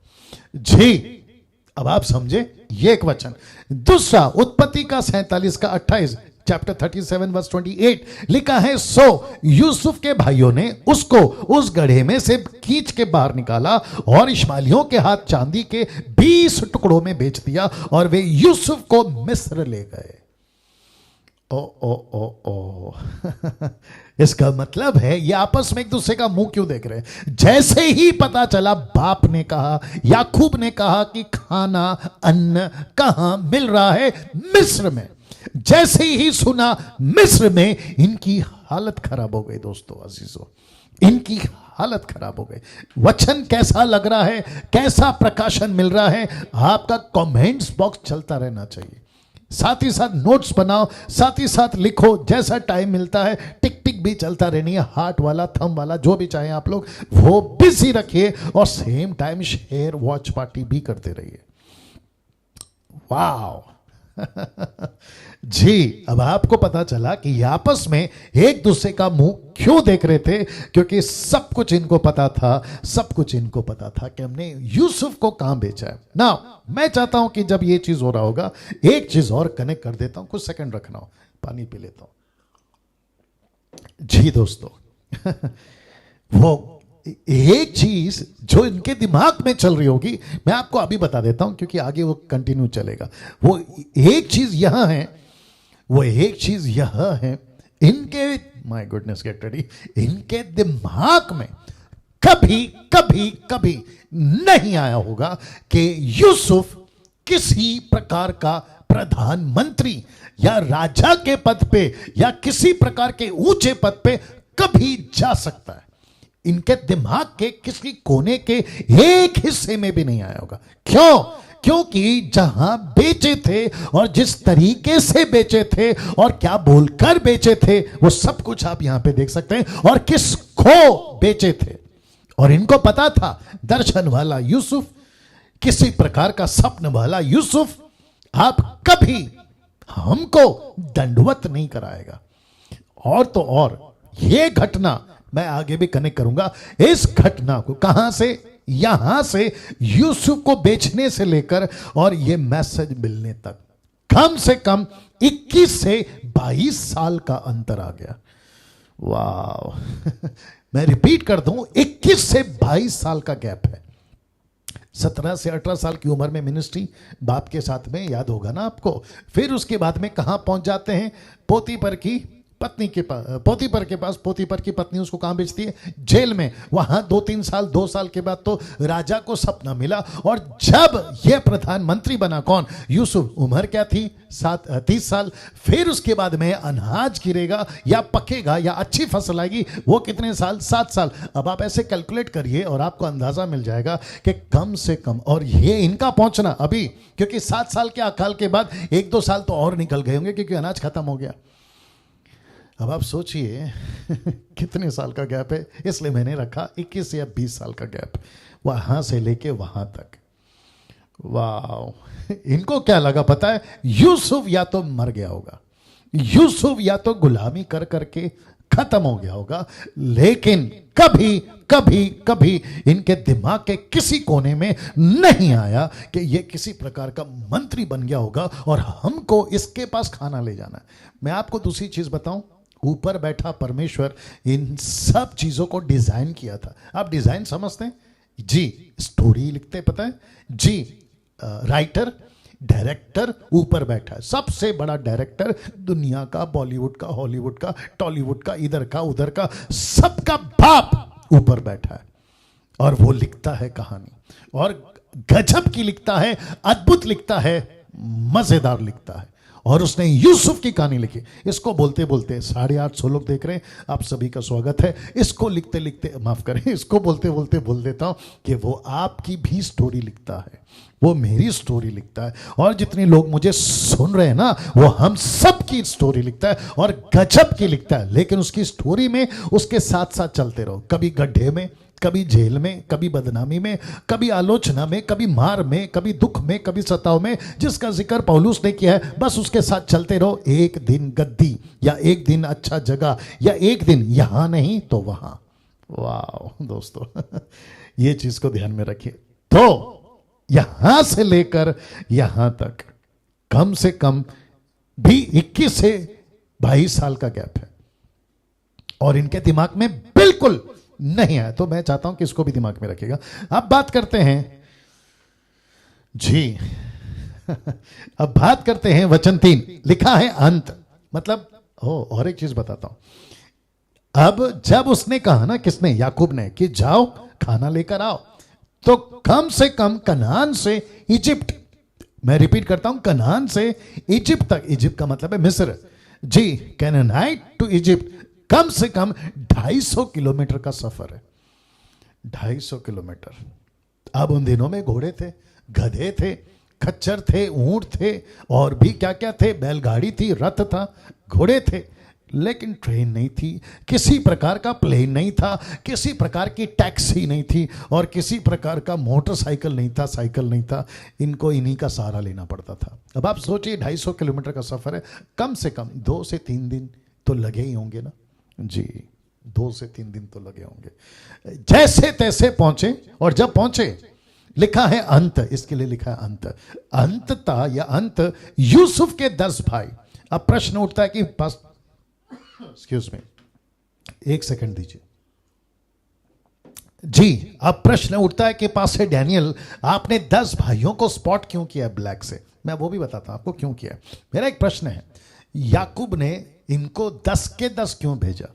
Speaker 1: जी। अब आप समझे ये एक वचन। दूसरा, उत्पत्ति का 47 का 28, चैप्टर 37 वर्स 28 लिखा है, सो यूसुफ के भाइयों ने उसको उस गड्ढे में से खींच के बाहर निकाला और इश्माइलियों के हाथ चांदी के 20 टुकड़ों में बेच दिया, और वे यूसुफ को मिस्र ले गए। ओ ओ ओ ओ इसका मतलब है ये आपस में एक दूसरे का मुंह क्यों देख रहे हैं। जैसे ही पता चला, बाप ने कहा, याकूब ने कहा कि खाना अन्न कहां मिल रहा है, मिस्र में। जैसे ही सुना मिस्र में, इनकी हालत खराब हो गई। दोस्तों अजीजों, इनकी हालत खराब हो गई। वचन कैसा लग रहा है, कैसा प्रकाशन मिल रहा है, आपका कमेंट्स बॉक्स चलता रहना चाहिए। साथ ही साथ नोट्स बनाओ, साथ ही साथ लिखो, जैसा टाइम मिलता है। टिक टिक भी चलता रहनी है, हार्ट वाला, थंब वाला, जो भी चाहे आप लोग वो बिजी रखिए, और same time share watch party भी करते रहिए। वाओ जी। अब आपको पता चला कि ये आपस में एक दूसरे का मुंह क्यों देख रहे थे, क्योंकि सब कुछ इनको पता था, सब कुछ इनको पता था कि हमने यूसुफ को कहां बेचा है। ना, मैं चाहता हूं कि जब ये चीज हो रहा होगा, एक चीज और कनेक्ट कर देता हूं, कुछ सेकंड रखना हो, पानी पी लेता हूं जी। दोस्तों वो एक चीज जो इनके दिमाग में चल रही होगी, मैं आपको अभी बता देता हूं, क्योंकि आगे वो कंटिन्यू चलेगा। वो एक चीज यहां है, वो एक चीज यहां है, इनके, माय गुडनेस गेट रेडी, इनके दिमाग में कभी कभी कभी नहीं आया होगा कि यूसुफ किसी प्रकार का प्रधानमंत्री या राजा के पद पे या किसी प्रकार के ऊंचे पद पे कभी जा सकता है। इनके दिमाग के किसी कोने के एक हिस्से में भी नहीं आया होगा। क्यों? क्योंकि जहां बेचे थे और जिस तरीके से बेचे थे और क्या बोलकर बेचे थे, वो सब कुछ आप यहां पे देख सकते हैं, और किसको बेचे थे। और इनको पता था, दर्शन वाला यूसुफ, किसी प्रकार का स्वप्न वाला यूसुफ आप कभी हमको दंडवत नहीं कराएगा। और तो और ये घटना मैं आगे भी कनेक्ट करूंगा। इस घटना को कहां से, यहां से यूसुफ को बेचने से लेकर और ये मैसेज मिलने तक कम से कम 21 से 22 साल का अंतर आ गया। वाह मैं रिपीट कर दूं, 21 से 22 साल का गैप है। 17 से 18 साल की उम्र में मिनिस्ट्री बाप के साथ में, याद होगा ना आपको। फिर उसके बाद में कहां पहुंच जाते हैं, पोतीपर की पत्नी के पास, पोतीपर के पास, पोतीपर की पत्नी उसको कहां भेजती है? जेल में। वहां 2-3 साल, 2 साल के बाद तो राजा को सपना मिला, और जब यह प्रधानमंत्री बना, कौन? यूसुफ। उम्र क्या थी? 30 साल। फिर उसके बाद में अनाज गिरेगा या पकेगा या अच्छी फसल आएगी, वो कितने साल? 7 साल। अब आप ऐसे कैलकुलेट करिए और आपको अंदाजा मिल जाएगा कि कम से कम, और ये इनका पहुंचना अभी, क्योंकि 7 साल के अकाल के बाद 1-2 साल तो और निकल गए होंगे क्योंकि अनाज खत्म हो गया। अब आप सोचिए कितने साल का गैप है, इसलिए मैंने रखा 21 या 20 साल का गैप, वहां से लेके वहां तक। वाह! इनको क्या लगा पता है? यूसुफ या तो मर गया होगा, यूसुफ या तो गुलामी कर करके खत्म हो गया होगा, लेकिन कभी कभी कभी इनके दिमाग के किसी कोने में नहीं आया कि ये किसी प्रकार का मंत्री बन गया होगा और हमको इसके पास खाना ले जाना है। मैं आपको दूसरी चीज बताऊं, ऊपर बैठा परमेश्वर इन सब चीजों को डिजाइन किया था। आप डिजाइन समझते हैं जी? स्टोरी लिखते पता है जी? राइटर, डायरेक्टर ऊपर बैठा है, सबसे बड़ा डायरेक्टर दुनिया का, बॉलीवुड का, हॉलीवुड का, टॉलीवुड का, इधर का उधर का, सबका बाप ऊपर बैठा है, और वो लिखता है कहानी, और गजब की लिखता है, अद्भुत लिखता है, मजेदार लिखता है। और उसने यूसुफ की कहानी लिखी। इसको बोलते बोलते 850 लोग देख रहे हैं, आप सभी का स्वागत है। इसको लिखते लिखते, माफ करें, इसको बोलते बोलते बोल देता हूं कि वो आपकी भी स्टोरी लिखता है, वो मेरी स्टोरी लिखता है, और जितने लोग मुझे सुन रहे हैं ना, वो हम सब की स्टोरी लिखता है, और गजब की लिखता है। लेकिन उसकी स्टोरी में उसके साथ साथ चलते रहो, कभी गड्ढे में, कभी जेल में, कभी बदनामी में, कभी आलोचना में, कभी मार में, कभी दुख में, कभी सताव में, जिसका जिक्र पौलुस ने किया है। बस उसके साथ चलते रहो। एक दिन गद्दी, या एक दिन अच्छा जगह, या एक दिन यहां नहीं तो वहां। वाह दोस्तों ये चीज को ध्यान में रखिए। तो यहां से लेकर यहां तक कम से कम भी 21 से 22 साल का गैप है, और इनके दिमाग में बिल्कुल नहीं आया। तो मैं चाहता हूं कि इसको भी दिमाग में रखिएगा। अब बात करते हैं जी अब बात करते हैं वचन 3, लिखा है अंत, मतलब और एक चीज बताता हूं। अब जब उसने कहा ना, किसने? याकूब ने, कि जाओ खाना लेकर आओ, तो कम से कम कनान से इजिप्ट, मैं रिपीट करता हूं, कनान से इजिप्ट तक, इजिप्ट का मतलब है मिस्र जी, कैनानाइट टू इजिप्ट, कम से कम 250 किलोमीटर का सफर है। 250 किलोमीटर। अब उन दिनों में घोड़े थे, गधे थे, खच्चर थे, ऊंट थे, और भी क्या क्या थे, बैलगाड़ी थी, रथ था, घोड़े थे, लेकिन ट्रेन नहीं थी, किसी प्रकार का प्लेन नहीं था, किसी प्रकार की टैक्सी नहीं थी, और किसी प्रकार का मोटरसाइकिल नहीं था, साइकिल नहीं था। इनको इन्हीं का सहारा लेना पड़ता था। अब आप सोचिए 250 किलोमीटर का सफर है, कम से कम 2 से 3 दिन तो लगे ही होंगे ना जी, 2 से 3 दिन तो लगे होंगे। जैसे तैसे पहुंचे, और जब पहुंचे, लिखा है अंत, इसके लिए लिखा है अंत, अंततः या अंत यूसुफ के 10 भाई। अब प्रश्न उठता है कि पास, एक्सक्यूज मी, 1 सेकंड दीजिए जी। अब प्रश्न उठता है कि पास है डैनियल, आपने 10 भाइयों को स्पॉट क्यों किया ब्लैक से? मैं वो भी बताता हूं आपको क्यों किया। मेरा एक प्रश्न है, याकूब ने इनको 10 के 10 क्यों भेजा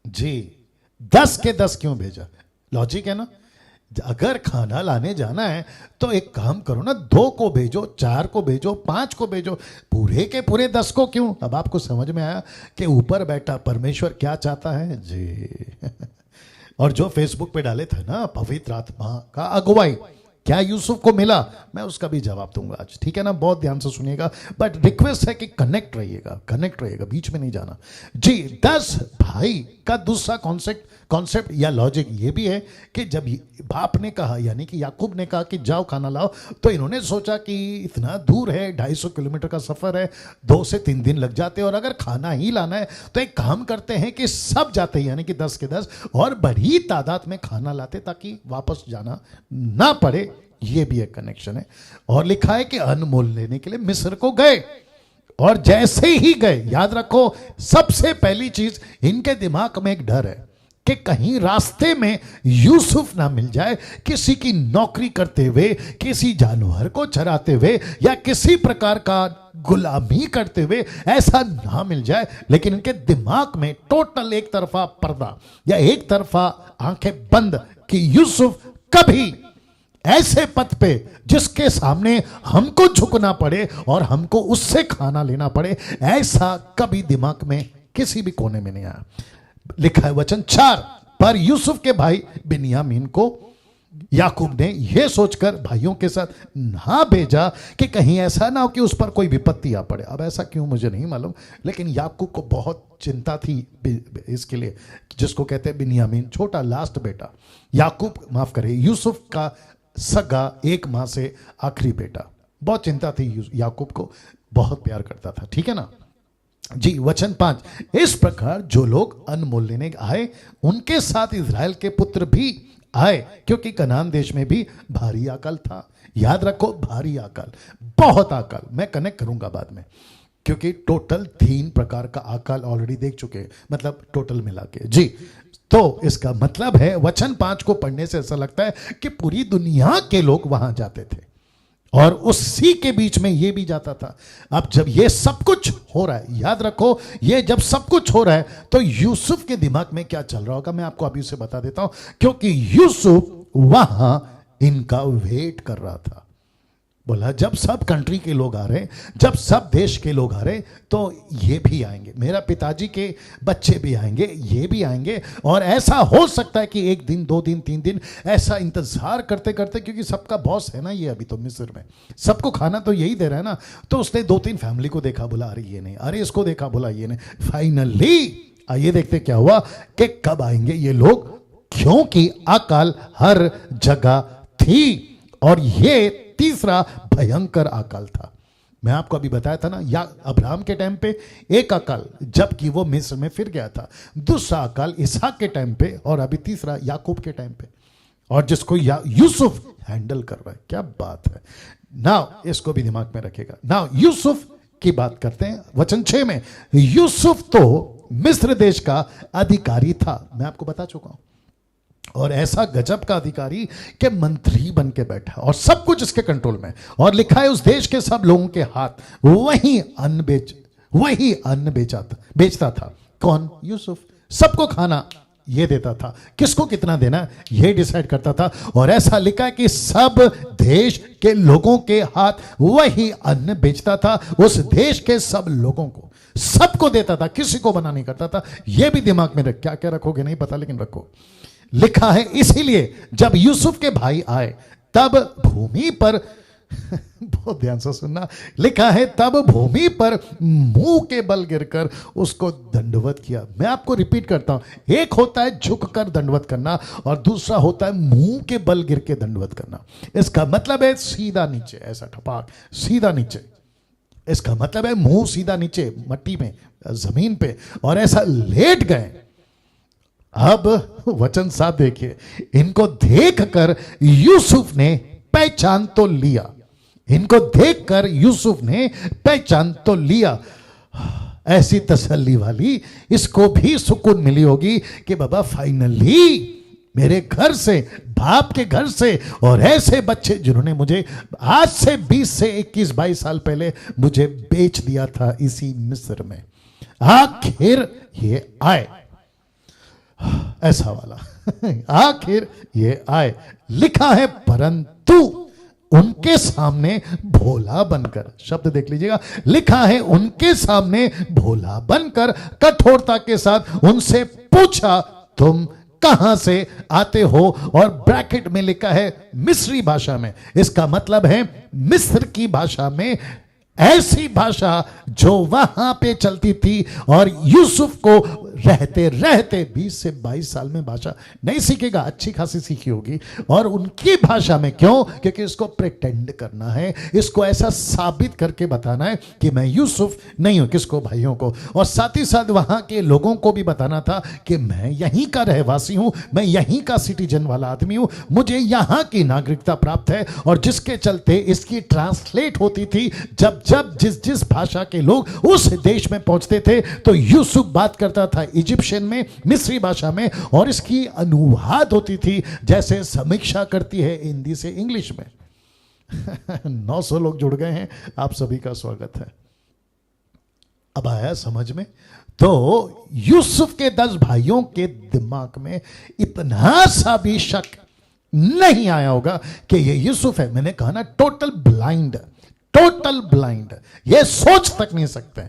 Speaker 1: जी? 10 के 10 क्यों भेजा? लॉजिक है ना, अगर खाना लाने जाना है तो एक काम करो ना, 2 को भेजो, 4 को भेजो, 5 को भेजो, पूरे के पूरे 10 को क्यों? अब आपको समझ में आया कि ऊपर बैठा परमेश्वर क्या चाहता है जी और जो फेसबुक पे डाले थे ना, पवित्र आत्मा का अगुवाई क्या यूसुफ को मिला, मैं उसका भी जवाब दूंगा आज, ठीक है ना? बहुत ध्यान से सुनिएगा, बट रिक्वेस्ट है कि कनेक्ट रहिएगा, बीच में नहीं जाना जी। 10 भाई का दूसरा कॉन्सेप्ट या लॉजिक ये भी है कि जब बाप ने कहा, यानी कि याकूब ने कहा कि जाओ खाना लाओ, तो इन्होंने सोचा कि इतना दूर है, 250 किलोमीटर का सफर है, 2 से 3 दिन लग जाते हैं, और अगर खाना ही लाना है तो एक काम करते हैं कि सब जाते हैं, यानी कि 10 के 10, और बड़ी तादाद में खाना लाते ताकि वापस जाना ना पड़े। ये भी एक कनेक्शन है। और लिखा है कि अनमोल लेने के लिए मिस्र को गए, और जैसे ही गए, याद रखो, सबसे पहली चीज इनके दिमाग में एक डर है कि कहीं रास्ते में यूसुफ ना मिल जाए, किसी की नौकरी करते हुए, किसी जानवर को चराते हुए या किसी प्रकार का गुलामी करते हुए ऐसा ना मिल जाए। लेकिन इनके दिमाग में टोटल एक तरफा पर्दा या एक तरफा आंखें बंद कि यूसुफ कभी ऐसे पथ पे जिसके सामने हमको झुकना पड़े और हमको उससे खाना लेना पड़े, ऐसा कभी दिमाग में किसी भी कोने में नहीं आया। लिखा है वचन 4, पर यूसुफ के भाई बिन्यामीन को याकूब ने यह सोचकर भाइयों के साथ ना भेजा कि कहीं ऐसा ना हो कि उस पर कोई विपत्ति आ पड़े। अब ऐसा क्यों मुझे नहीं मालूम, लेकिन याकूब को बहुत चिंता थी इसके लिए, जिसको कहते हैं बिन्यामीन, छोटा लास्ट बेटा। याकूब, माफ करे, यूसुफ का सगा 1 माह से आखिरी बेटा। बहुत चिंता थी याकूब को, बहुत प्यार करता था। ठीक है ना जी। वचन 5, इस प्रकार जो लोग अन्न मोल लेने आए उनके साथ इजराइल के पुत्र भी आए, क्योंकि कनान देश में भी भारी अकाल था। याद रखो, भारी अकाल, बहुत अकाल। मैं कनेक्ट करूंगा बाद में, क्योंकि टोटल 3 प्रकार का अकाल ऑलरेडी देख चुके हैं, मतलब टोटल मिला के जी। तो इसका मतलब है वचन 5 को पढ़ने से ऐसा लगता है कि पूरी दुनिया के लोग वहां जाते थे और उसी के बीच में ये भी जाता था। अब जब ये सब कुछ हो रहा है, याद रखो, ये जब सब कुछ हो रहा है तो यूसुफ के दिमाग में क्या चल रहा होगा, मैं आपको अभी से बता देता हूं, क्योंकि यूसुफ वहां इनका वेट कर रहा था। बोला जब सब कंट्री के लोग आ रहे, जब सब देश के लोग आ रहे, तो ये भी आएंगे, मेरा पिताजी के बच्चे भी आएंगे, ये भी आएंगे। और ऐसा हो सकता है कि 1 दिन 2 दिन 3 दिन ऐसा इंतजार करते करते, क्योंकि सबका बॉस है ना ये, अभी तो मिस्र में सबको खाना तो यही दे रहा है ना, तो उसने 2-3 फैमिली को देखा, बोला अरे ये नहीं, अरे इसको देखा, बोला ये नहीं। फाइनली आइए देखते क्या हुआ कि कब आएंगे ये लोग, क्योंकि अकाल हर जगह थी। और ये तीसरा भयंकर अकाल था। मैं आपको अभी बताया था ना, या अब्राहम के टाइम पे एक अकाल जबकि वो मिस्र में फिर गया था, दूसरा अकाल इसहाक के टाइम पे, और अभी तीसरा याकूब के टाइम पे, और जिसको यूसुफ हैंडल कर रहा है। क्या बात है। नाउ इसको भी दिमाग में रखेगा। नाउ यूसुफ की बात करते हैं। वचन 6 में, यूसुफ तो मिस्र देश का अधिकारी था, मैं आपको बता चुका हूं, और ऐसा गजब का अधिकारी कि मंत्री बन के बैठा और सब कुछ इसके कंट्रोल में। और लिखा है उस देश के सब लोगों के हाथ वही अन्न बेचता था। कौन? यूसुफ। सबको खाना ये देता था, किसको कितना देना ये डिसाइड करता था। और ऐसा लिखा है कि सब देश के लोगों के हाथ वही अन्न बेचता था, उस देश के सब लोगों को, सबको देता था, किसी को मना नहीं करता था। यह भी दिमाग में रख, क्या क्या रखोगे नहीं पता, लेकिन रखो। लिखा है इसीलिए जब यूसुफ के भाई आए तब भूमि पर बहुत ध्यान से सुनना, लिखा है तब भूमि पर मुंह के बल गिरकर उसको दंडवत किया। मैं आपको रिपीट करता हूं, एक होता है झुककर दंडवत करना और दूसरा होता है मुंह के बल गिर के दंडवत करना। इसका मतलब है सीधा नीचे, ऐसा ठपाक सीधा नीचे। इसका मतलब है मुंह सीधा नीचे मट्टी में, जमीन पे, और ऐसा लेट गए। अब वचन 7 देखिए, इनको देखकर यूसुफ ने पहचान तो लिया, इनको देखकर यूसुफ ने पहचान तो लिया। ऐसी तसल्ली वाली इसको भी सुकून मिली होगी कि बाबा फाइनली मेरे घर से, बाप के घर से, और ऐसे बच्चे जिन्होंने मुझे आज से 20 से 21-22 साल पहले मुझे बेच दिया था इसी मिस्र में, आखिर ये आए। ऐसा वाला आखिर ये आए। लिखा है परंतु उनके सामने भोला बनकर, शब्द देख लीजिएगा, लिखा है उनके सामने भोला बनकर कठोरता के साथ उनसे पूछा तुम कहां से आते हो, और ब्रैकेट में लिखा है मिस्री भाषा में। इसका मतलब है मिस्र की भाषा में, ऐसी भाषा जो वहां पे चलती थी। और यूसुफ को रहते रहते 20 से 22 साल में भाषा नहीं सीखेगा, अच्छी खासी सीखी होगी। और उनकी भाषा में क्यों? क्योंकि इसको प्रिटेंड करना है, इसको ऐसा साबित करके बताना है कि मैं यूसुफ नहीं हूं। किसको? भाइयों को। और साथ ही साथ वहां के लोगों को भी बताना था कि मैं यहीं का रहवासी हूं, मैं यहीं का सिटीजन वाला आदमी हूं, मुझे यहां की नागरिकता प्राप्त है। और जिसके चलते इसकी ट्रांसलेट होती थी जब जब जिस जिस भाषा के लोग उस देश में पहुंचते थे तो यूसुफ बात करता था इजिप्शियन में, मिस्री भाषा में, और इसकी अनुवाद होती थी जैसे समीक्षा करती है हिंदी से इंग्लिश में। 900 लोग जुड़ गए हैं, आप सभी का स्वागत है। अब आया समझ में? तो यूसुफ के 10 भाइयों के दिमाग में इतना सा भी शक नहीं आया होगा कि ये यूसुफ है। मैंने कहा ना, टोटल ब्लाइंड, टोटल ब्लाइंड, ये सोच तक नहीं सकते।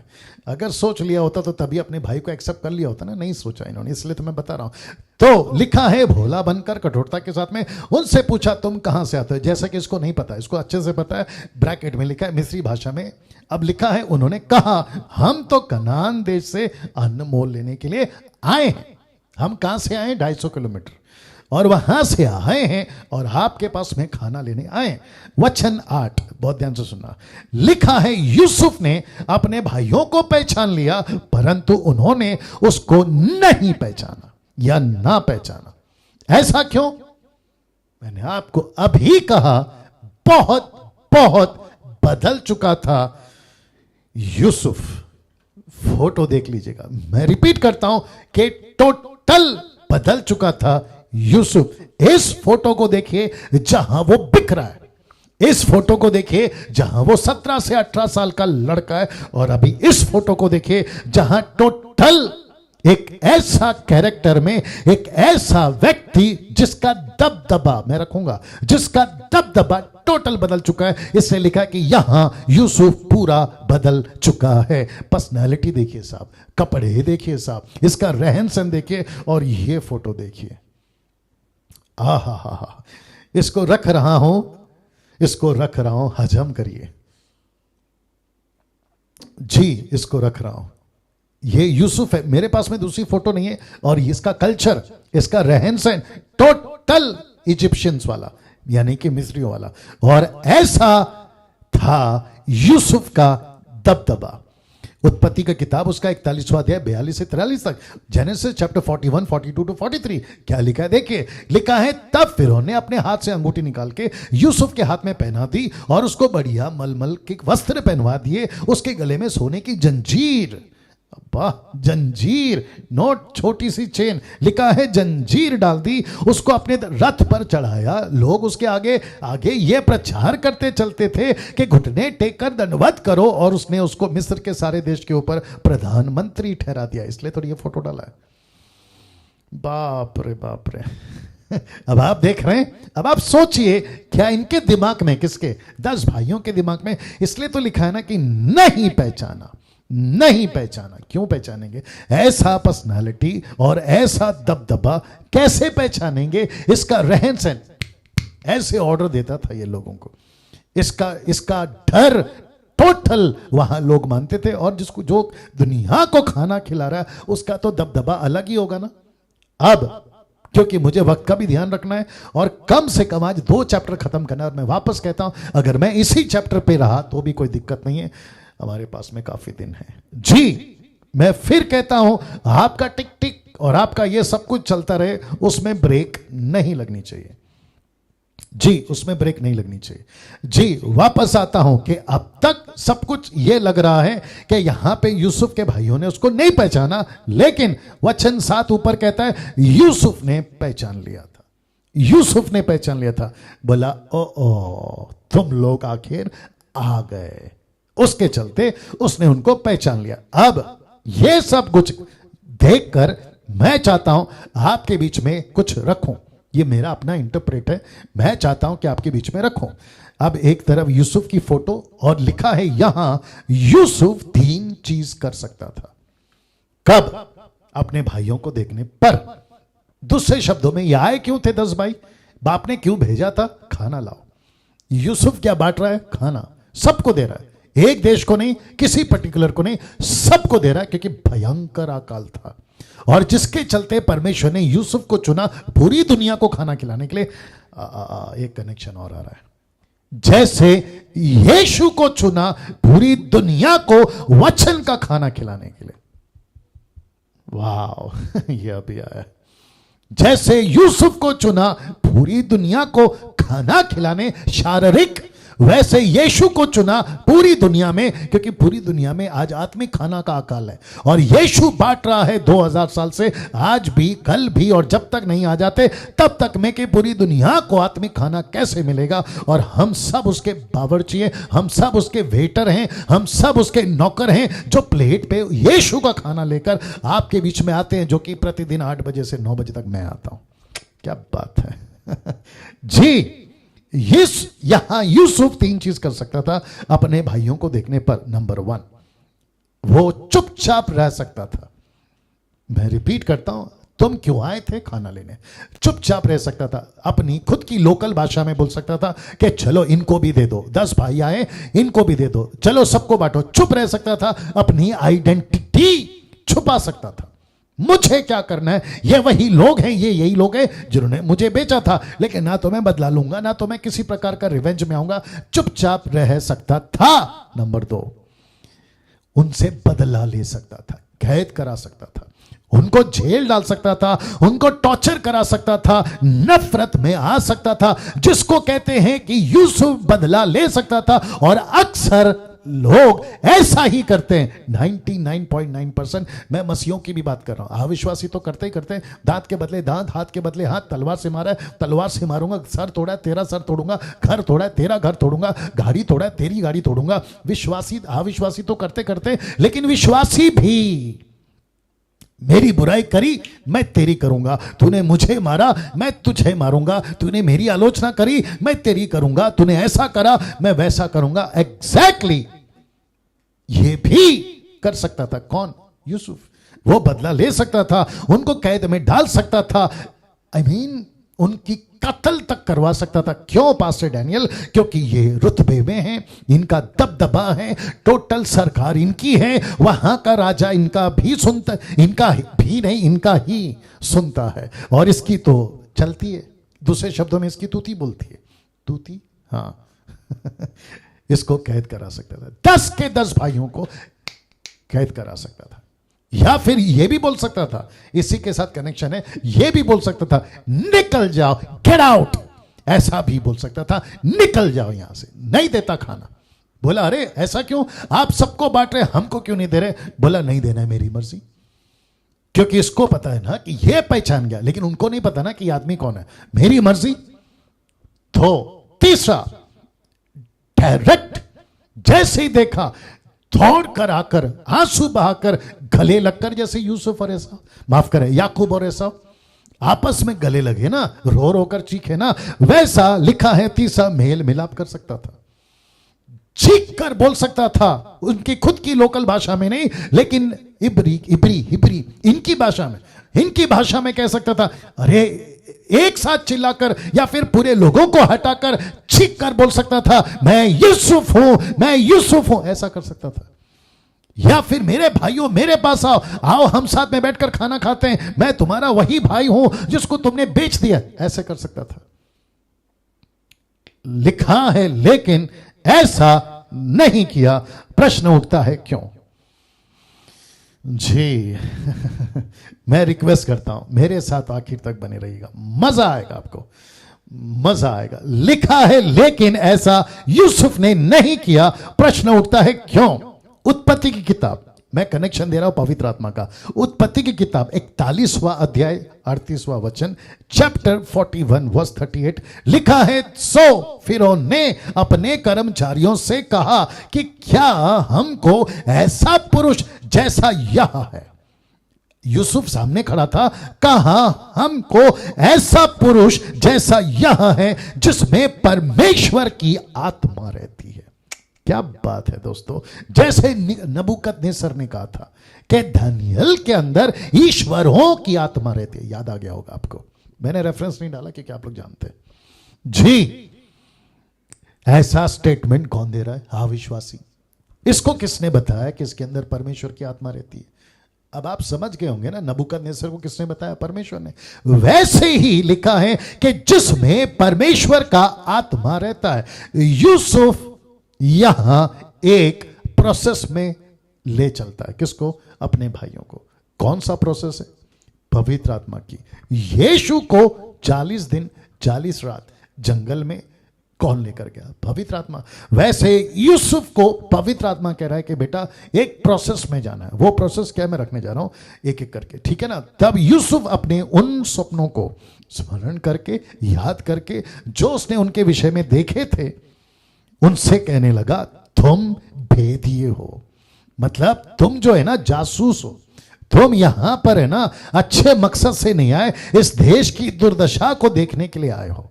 Speaker 1: अगर सोच लिया होता तो तभी अपने भाई को एक्सेप्ट कर लिया होता ना, नहीं सोचा इन्होंने, इसलिए तो मैं बता रहा हूं। तो लिखा है भोला बनकर कठोरता के साथ में उनसे पूछा तुम कहां से आते हो। जैसा कि इसको नहीं पता, इसको अच्छे से पता है, ब्रैकेट में लिखा है मिस्री भाषा में। अब लिखा है उन्होंने कहा हम तो कनान देश से अन्न मोल लेने के लिए आए हैं। हम कहां से आए? 250 किलोमीटर, और वहां से आए हैं और आपके पास में खाना लेने आए। वचन 8, बहुत ध्यान से सुनना। लिखा है यूसुफ ने अपने भाइयों को पहचान लिया, परंतु उन्होंने उसको नहीं पहचाना या ना पहचाना। ऐसा क्यों? मैंने आपको अभी कहा, बहुत बहुत बदल चुका था यूसुफ। फोटो देख लीजिएगा, मैं रिपीट करता हूं कि टोटल बदल चुका था यूसुफ। इस फोटो को देखिए जहां वो बिक रहा है, इस फोटो को देखिए जहां वो 17 से 18 साल का लड़का है, और अभी इस फोटो को देखिए जहां टोटल एक ऐसा कैरेक्टर में एक ऐसा व्यक्ति जिसका दबदबा, मैं रखूंगा, जिसका दबदबा टोटल बदल चुका है। इससे लिखा कि यहां यूसुफ पूरा बदल चुका है। पर्सनैलिटी देखिए साहब, कपड़े देखिए साहब, इसका रहन सहन देखिए, और ये फोटो देखिए। आहा, इसको रख रहा हूं, इसको रख रहा हूं, हजम करिए जी, इसको रख रहा हूं। ये यूसुफ है, मेरे पास में दूसरी फोटो नहीं है, और इसका कल्चर, इसका रहन सहन टोटल इजिप्शियंस वाला, यानी कि मिस्रियों वाला, और ऐसा था यूसुफ का दबदबा। उत्पत्ति का किताब उसका 41वां अध्याय 42 से 43 तक, जेनेसिस चैप्टर 41, 42 टू 43, क्या लिखा है देखिए। लिखा है तब फिरौन ने अपने हाथ से अंगूठी निकाल के यूसुफ के हाथ में पहना दी और उसको बढ़िया मलमल के वस्त्र पहनवा दिए, उसके गले में सोने की जंजीर, वाह, जंजीर, नोट छोटी सी चेन, लिखा है जंजीर डाल दी, उसको अपने रथ पर चढ़ाया। लोग उसके आगे आगे ये प्रचार करते चलते थे कि घुटने टेक कर दंडवत करो, और उसने उसको मिस्र के सारे देश के ऊपर प्रधानमंत्री ठहरा दिया। इसलिए तो ये फोटो डाला है। बाप रे बाप रे। अब आप देख रहे हैं, अब आप सोचिए क्या इनके दिमाग में, किसके? 10 भाइयों के दिमाग में। इसलिए तो लिखा है ना कि नहीं पहचाना, नहीं पहचाना। क्यों पहचानेंगे? ऐसा पर्सनालिटी और ऐसा दबदबा कैसे पहचानेंगे? इसका रहन सहन ऐसे ऑर्डर देता था ये लोगों को, इसका डर टोटल वहां लोग मानते थे। और जिसको, जो दुनिया को खाना खिला रहा है, उसका तो दबदबा अलग ही होगा ना। अब क्योंकि मुझे वक्त का भी ध्यान रखना है, और कम से कम आज 2 चैप्टर खत्म करना है, और मैं वापस कहता हूं अगर मैं इसी चैप्टर पे रहा तो भी कोई दिक्कत नहीं है, हमारे पास में काफी दिन है जी। मैं फिर कहता हूं, आपका टिक टिक और आपका ये सब कुछ चलता रहे, उसमें ब्रेक नहीं लगनी चाहिए जी, उसमें ब्रेक नहीं लगनी चाहिए जी। वापस आता हूं कि अब तक सब कुछ ये लग रहा है कि यहां पे यूसुफ के भाइयों ने उसको नहीं पहचाना, लेकिन वचन 7 ऊपर कहता है यूसुफ ने पहचान लिया था, यूसुफ ने पहचान लिया था। बोला ओ तुम लोग आखिर आ गए, उसके चलते उसने उनको पहचान लिया। अब ये सब कुछ देखकर मैं चाहता हूं आपके बीच में कुछ रखूं, ये मेरा अपना इंटरप्रेट है, मैं चाहता हूं कि आपके बीच में रखूं। अब एक तरफ यूसुफ की फोटो, और लिखा है यहां यूसुफ 3 चीज कर सकता था। कब? अपने भाइयों को देखने पर। दूसरे शब्दों में ये आए क्यों थे 10 भाई? बाप ने क्यों भेजा था? खाना लाओ। यूसुफ क्या बांट रहा है? खाना। सबको दे रहा है, एक देश को नहीं, किसी पर्टिकुलर को नहीं, सबको दे रहा है, क्योंकि भयंकर अकाल था, और जिसके चलते परमेश्वर ने यूसुफ को चुना पूरी दुनिया को खाना खिलाने के लिए। एक कनेक्शन और आ रहा है, जैसे यीशु को चुना पूरी दुनिया को वचन का खाना खिलाने के लिए। वाह, ये अभी आया। जैसे यूसुफ को चुना पूरी दुनिया को खाना खिलाने, शारीरिक वैसे यीशु को चुना पूरी दुनिया में, क्योंकि पूरी दुनिया में आज आत्मिक खाना का अकाल है और यीशु बांट रहा है 2000 साल से, आज भी, कल भी, और जब तक नहीं आ जाते तब तक में कि पूरी दुनिया को आत्मिक खाना कैसे मिलेगा। और हम सब उसके बावर्ची हैं, हम सब उसके वेटर हैं, हम सब उसके नौकर हैं जो प्लेट पे यीशु का खाना लेकर आपके बीच में आते हैं, जो कि प्रतिदिन 8 बजे से 9 बजे तक मैं आता हूं। क्या बात है जी। यहां यूसुफ 3 चीज कर सकता था अपने भाइयों को देखने पर। नंबर 1, वो चुपचाप रह सकता था। मैं रिपीट करता हूं, तुम क्यों आए थे खाना लेने? चुपचाप रह सकता था, अपनी खुद की लोकल भाषा में बोल सकता था कि चलो इनको भी दे दो, 10 भाई आए इनको भी दे दो, चलो सबको बांटो। चुप रह सकता था, अपनी आइडेंटिटी छुपा सकता था। मुझे क्या करना है, ये वही लोग हैं, ये यही लोग हैं जिन्होंने मुझे बेचा था, लेकिन ना तो मैं बदला लूंगा, ना तो मैं किसी प्रकार का रिवेंज में आऊंगा। चुपचाप रह सकता था। नंबर 2, उनसे बदला ले सकता था, कैद करा सकता था, उनको जेल डाल सकता था, उनको टॉर्चर करा सकता था, नफरत में आ सकता था, जिसको कहते हैं कि यूसुफ बदला ले सकता था। और अक्सर लोग ऐसा ही करते हैं, 99.9%। मैं मसीहों की भी बात कर रहा हूं, अविश्वासी तो करते ही करते हैं। दांत के बदले दांत, हाथ के बदले हाथ, तलवार से मारा है तलवार से मारूंगा, सर तोड़ा है तेरा सर तोड़ूंगा, घर तोड़ा है तेरा घर तोड़ूंगा, गाड़ी तोड़ा है तेरी गाड़ी तोड़ूंगा। विश्वासी अविश्वासी तो करते करते, लेकिन विश्वासी भी, मेरी बुराई करी मैं तेरी करूंगा, तूने मुझे मारा मैं तुझे मारूंगा, तूने मेरी आलोचना करी मैं तेरी करूंगा, तूने ऐसा करा मैं वैसा करूंगा। एग्जैक्टली ये भी कर सकता था। कौन? यूसुफ। वो बदला ले सकता था, उनको कैद में डाल सकता था, उनकी कत्ल तक करवा सकता था। क्यों पास्टर डैनियल? क्योंकि ये रुतबे में हैं, इनका दबदबा है, टोटल सरकार इनकी है, वहां का राजा इनका भी सुनता, इनका भी नहीं इनका ही सुनता है, और इसकी तो चलती है। दूसरे शब्दों में इसकी तूती बोलती है, तूती। हाँ इसको कैद करा सकता था, 10 के 10 भाइयों को कैद करा सकता था। या फिर यह भी बोल सकता था, इसी के साथ कनेक्शन है, यह भी बोल सकता था निकल जाओ, गेट आउट। ऐसा भी बोल सकता था, निकल जाओ यहां से, नहीं देता खाना। बोला अरे ऐसा क्यों, आप सबको बांट रहे, हमको क्यों नहीं दे रहे? बोला नहीं देना है, मेरी मर्जी। क्योंकि इसको पता है ना कि यह पहचान गया, लेकिन उनको नहीं पता ना कि आदमी कौन है। मेरी मर्जी। तो तीसरा, डायरेक्ट जैसे ही देखा दौड़ कर आकर, आंसू बहाकर, गले लगकर, जैसे यूसुफ और एसाव, माफ करें याकूब और एसाव आपस में गले लगे ना, रो रो कर चीखे ना, वैसा लिखा है। तीसरा, मेल मिलाप कर सकता था, चीख कर बोल सकता था, उनकी खुद की लोकल भाषा में नहीं, लेकिन इब्री इनकी भाषा में, इनकी भाषा में कह सकता था। अरे एक साथ चिल्लाकर या फिर पूरे लोगों को हटाकर चीख कर बोल सकता था, मैं यूसुफ हूं, मैं यूसुफ हूं। ऐसा कर सकता था। या फिर मेरे भाइयों मेरे पास आओ, आओ हम साथ में बैठकर खाना खाते हैं, मैं तुम्हारा वही भाई हूं जिसको तुमने बेच दिया। ऐसे कर सकता था। लिखा है, लेकिन ऐसा नहीं किया। प्रश्न उठता है क्यों? जी मैं रिक्वेस्ट करता हूं, मेरे साथ आखिर तक बने रहिएगा, मजा आएगा आपको, मजा आएगा। लिखा है लेकिन ऐसा यूसुफ ने नहीं किया। प्रश्न उठता है क्यों? उत्पत्ति की किताब, मैं कनेक्शन दे रहा हूं पवित्र आत्मा का। उत्पत्ति की किताब 41वां अध्याय 38वां वचन, चैप्टर 41 वर्स 38 लिखा है, सो फिरौन ने अपने कर्मचारियों से कहा कि क्या हमको ऐसा पुरुष जैसा यह है। यूसुफ सामने खड़ा था, कहा हमको ऐसा पुरुष जैसा यह है जिसमें परमेश्वर की आत्मा रहती है। क्या बात है दोस्तों। जैसे नबूकदनेस्सर ने कहा था कि दानियल के अंदर ईश्वरों की आत्मा रहती है। याद आ गया होगा आपको, मैंने रेफरेंस नहीं डाला क्योंकि आप लोग जानते हैं जी। ऐसा स्टेटमेंट कौन दे रहा है? अविश्वासी। इसको किसने बताया कि इसके अंदर परमेश्वर की आत्मा रहती है? अब आप समझ गए होंगे ना, नबूकदनेस्सर को किसने बताया? परमेश्वर ने। वैसे ही लिखा है कि जिसमें परमेश्वर का आत्मा रहता है। यूसुफ यहां एक प्रोसेस में ले चलता है। किसको? अपने भाइयों को। कौन सा प्रोसेस है? पवित्र आत्मा की। यीशु को 40 दिन 40 रात जंगल में कौन लेकर गया? पवित्र आत्मा। वैसे यूसुफ को पवित्र आत्मा कह रहा है कि बेटा एक प्रोसेस में जाना है। वो प्रोसेस क्या मैं रखने जा रहा हूं एक एक करके, ठीक है ना। तब यूसुफ अपने उन सपनों को स्मरण करके, याद करके, जो उसने उनके विषय में देखे थे, उनसे कहने लगा तुम भेदिए हो। मतलब तुम जो है ना जासूस हो, तुम यहां पर है ना अच्छे मकसद से नहीं आए, इस देश की दुर्दशा को देखने के लिए आए हो।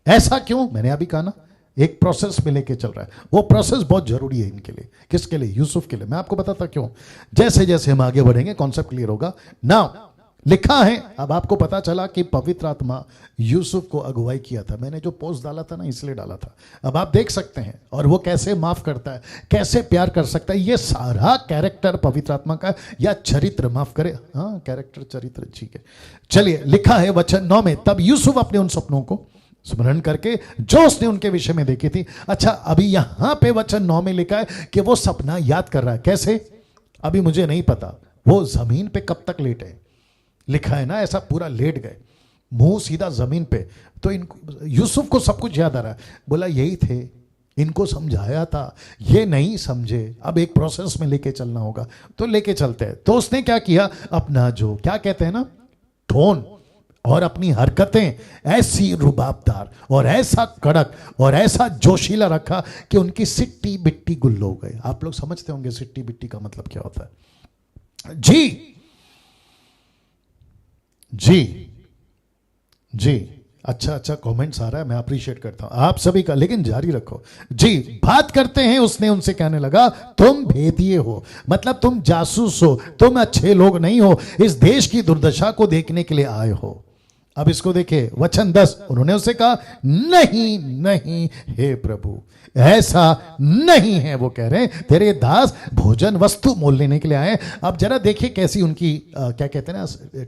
Speaker 1: ऐसा क्यों? मैंने अभी कहा ना, एक प्रोसेस में लेके चल रहा है। वो प्रोसेस बहुत जरूरी है इनके लिए। किसके लिए? यूसुफ के लिए। मैं आपको बताता क्यों। जैसे जैसे हम आगे बढ़ेंगे कॉन्सेप्ट क्लियर होगा ना। लिखा है, अब आपको पता चला कि पवित्र आत्मा यूसुफ को अगुवाई किया था। मैंने जो पोस्ट डाला था ना, इसलिए डाला था। अब आप देख सकते हैं, और वो कैसे माफ करता है, कैसे प्यार कर सकता है, ये सारा कैरेक्टर पवित्र आत्मा का, या चरित्र, माफ करे, हाँ कैरेक्टर, चरित्र, ठीक है। चलिए, लिखा है वचन 9 में, तब यूसुफ अपने उन सपनों को स्मरण करके जो उसने उनके विषय में देखी थी। अच्छा, अभी यहां पे वचन 9 में लिखा है कि वो सपना याद कर रहा है। कैसे? अभी मुझे नहीं पता। वो जमीन पे कब तक लेटे, लिखा है ना, ऐसा पूरा लेट गए, मुंह सीधा जमीन पे। तो इनको, यूसुफ को सब कुछ याद आ रहा है। बोला यही थे, इनको समझाया था, ये नहीं समझे, अब एक प्रोसेस में लेके चलना होगा, तो लेके चलते हैं। तो उसने क्या किया, अपना जो क्या कहते हैं ना, टोन और अपनी हरकतें ऐसी रुबाबदार और ऐसा कड़क और ऐसा जोशीला रखा कि उनकी सिट्टी बिट्टी गुल्लो हो गए। आप लोग समझते होंगे सिट्टी बिट्टी का मतलब क्या होता है। जी जी जी, अच्छा अच्छा कमेंट्स आ रहा है, मैं अप्रिशिएट करता हूं आप सभी का, लेकिन जारी रखो जी। बात करते हैं, उसने उनसे कहने लगा तुम भेदिए हो, मतलब तुम जासूस हो, तुम अच्छे लोग नहीं हो, इस देश की दुर्दशा को देखने के लिए आए हो। अब इसको देखिए, वचन 10, उन्होंने उससे कहा नहीं नहीं हे प्रभु, ऐसा नहीं है। वो कह रहे हैं तेरे दास भोजन वस्तु मोल लेने के लिए आए। अब जरा देखिए कैसी उनकी क्या कहते हैं ना,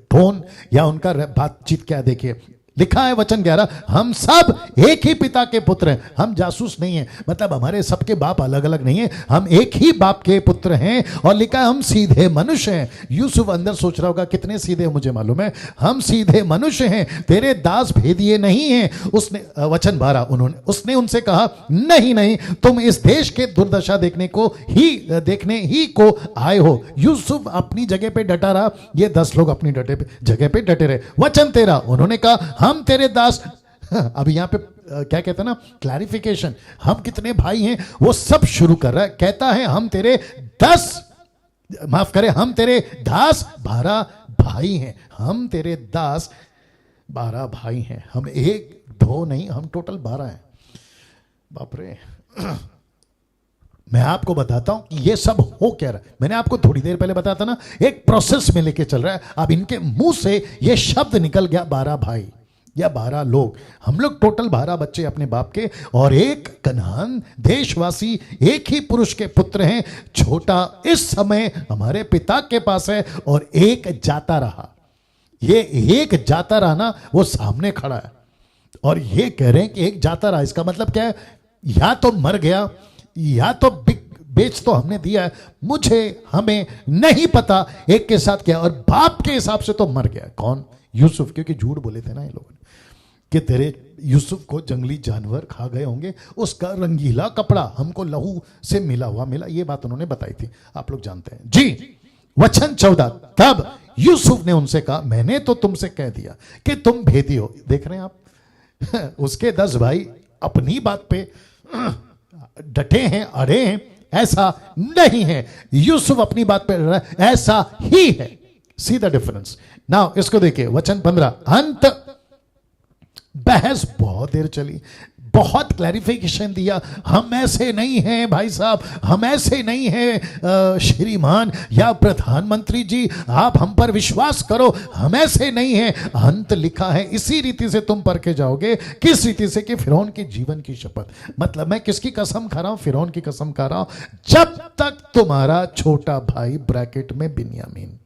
Speaker 1: टोन या उनका बातचीत क्या, देखिए। लिखा है वचन 11, हम सब एक ही पिता के पुत्र हैं। हम जासूस नहीं हैं, मतलब हमारे सबके बाप अलग अलग नहीं है, हम एक ही बाप के पुत्र हैं। और लिखा है हम सीधे मनुष्य हैं। यूसुफ अंदर सोच रहा होगा कितने सीधे मुझे मालूम है, हम सीधे मनुष्य हैं, तेरे दास भेदिए नहीं हैं। उसने, वचन 12, उसने उनसे कहा नहीं नहीं, तुम इस देश के दुर्दशा देखने ही को आए हो। यूसुफ अपनी जगह पे डटा रहा, ये 10 लोग अपनी जगह पे डटे रहे। वचन 13, उन्होंने कहा हम तेरे दास, अब यहां पे क्या कहते हैं ना, क्लैरिफिकेशन, हम कितने भाई हैं वो सब शुरू कर रहा है। कहता है हम तेरे 10, माफ करे, हम तेरे दास 12 भाई हैं। हम तेरे दास 12 भाई हैं, हम 1 2 नहीं, हम टोटल 12 हैं। बाप रे। मैं आपको बताता हूं कि ये सब हो क्या रहा है। मैंने आपको थोड़ी देर पहले बताया था ना, एक प्रोसेस में लेके चल रहा है। अब इनके मुंह से ये शब्द निकल गया, 12 भाई या 12 लोग, हम लोग टोटल 12 बच्चे अपने बाप के, और एक कनान देशवासी, एक ही पुरुष के पुत्र हैं। छोटा इस समय हमारे पिता के पास है, और एक जाता रहा। ये एक जाता रहा ना, वो सामने खड़ा है, और ये कह रहे हैं कि एक जाता रहा। इसका मतलब क्या है, या तो मर गया या तो बेच तो हमने दिया है, हमें नहीं पता एक के साथ क्या, और बाप के हिसाब से तो मर गया। कौन? यूसुफ, क्योंकि झूठ बोले थे ना ये लोग कि तेरे यूसुफ को जंगली जानवर खा गए होंगे, उसका रंगीला कपड़ा हमको लहू से मिला, ये बात उन्होंने बताई थी, आप लोग जानते हैं जी। वचन 14, तब यूसुफ ने उनसे कहा मैंने तो तुमसे कह दिया कि तुम भेदी हो। देख रहे हैं आप, उसके 10 भाई अपनी बात पे डटे हैं, अड़े हैं। ऐसा नहीं है, यूसुफ अपनी बात पे डरा, ऐसा ही है। See the difference now. इसको देखिए, वचन 15, अंत बहस बहुत देर चली, बहुत क्लैरिफिकेशन दिया। हम ऐसे नहीं हैं भाई साहब, हम ऐसे नहीं हैं श्रीमान या प्रधानमंत्री जी, आप हम पर विश्वास करो, हम ऐसे नहीं हैं। अंत लिखा है इसी रीति से तुम परखे जाओगे। किस रीति से? कि फिरौन के जीवन की शपथ। मतलब मैं किसकी कसम खा रहा हूं? फिरौन की कसम खा रहा हूं, जब तक तुम्हारा छोटा भाई ब्रैकेट में बिन्यामीन,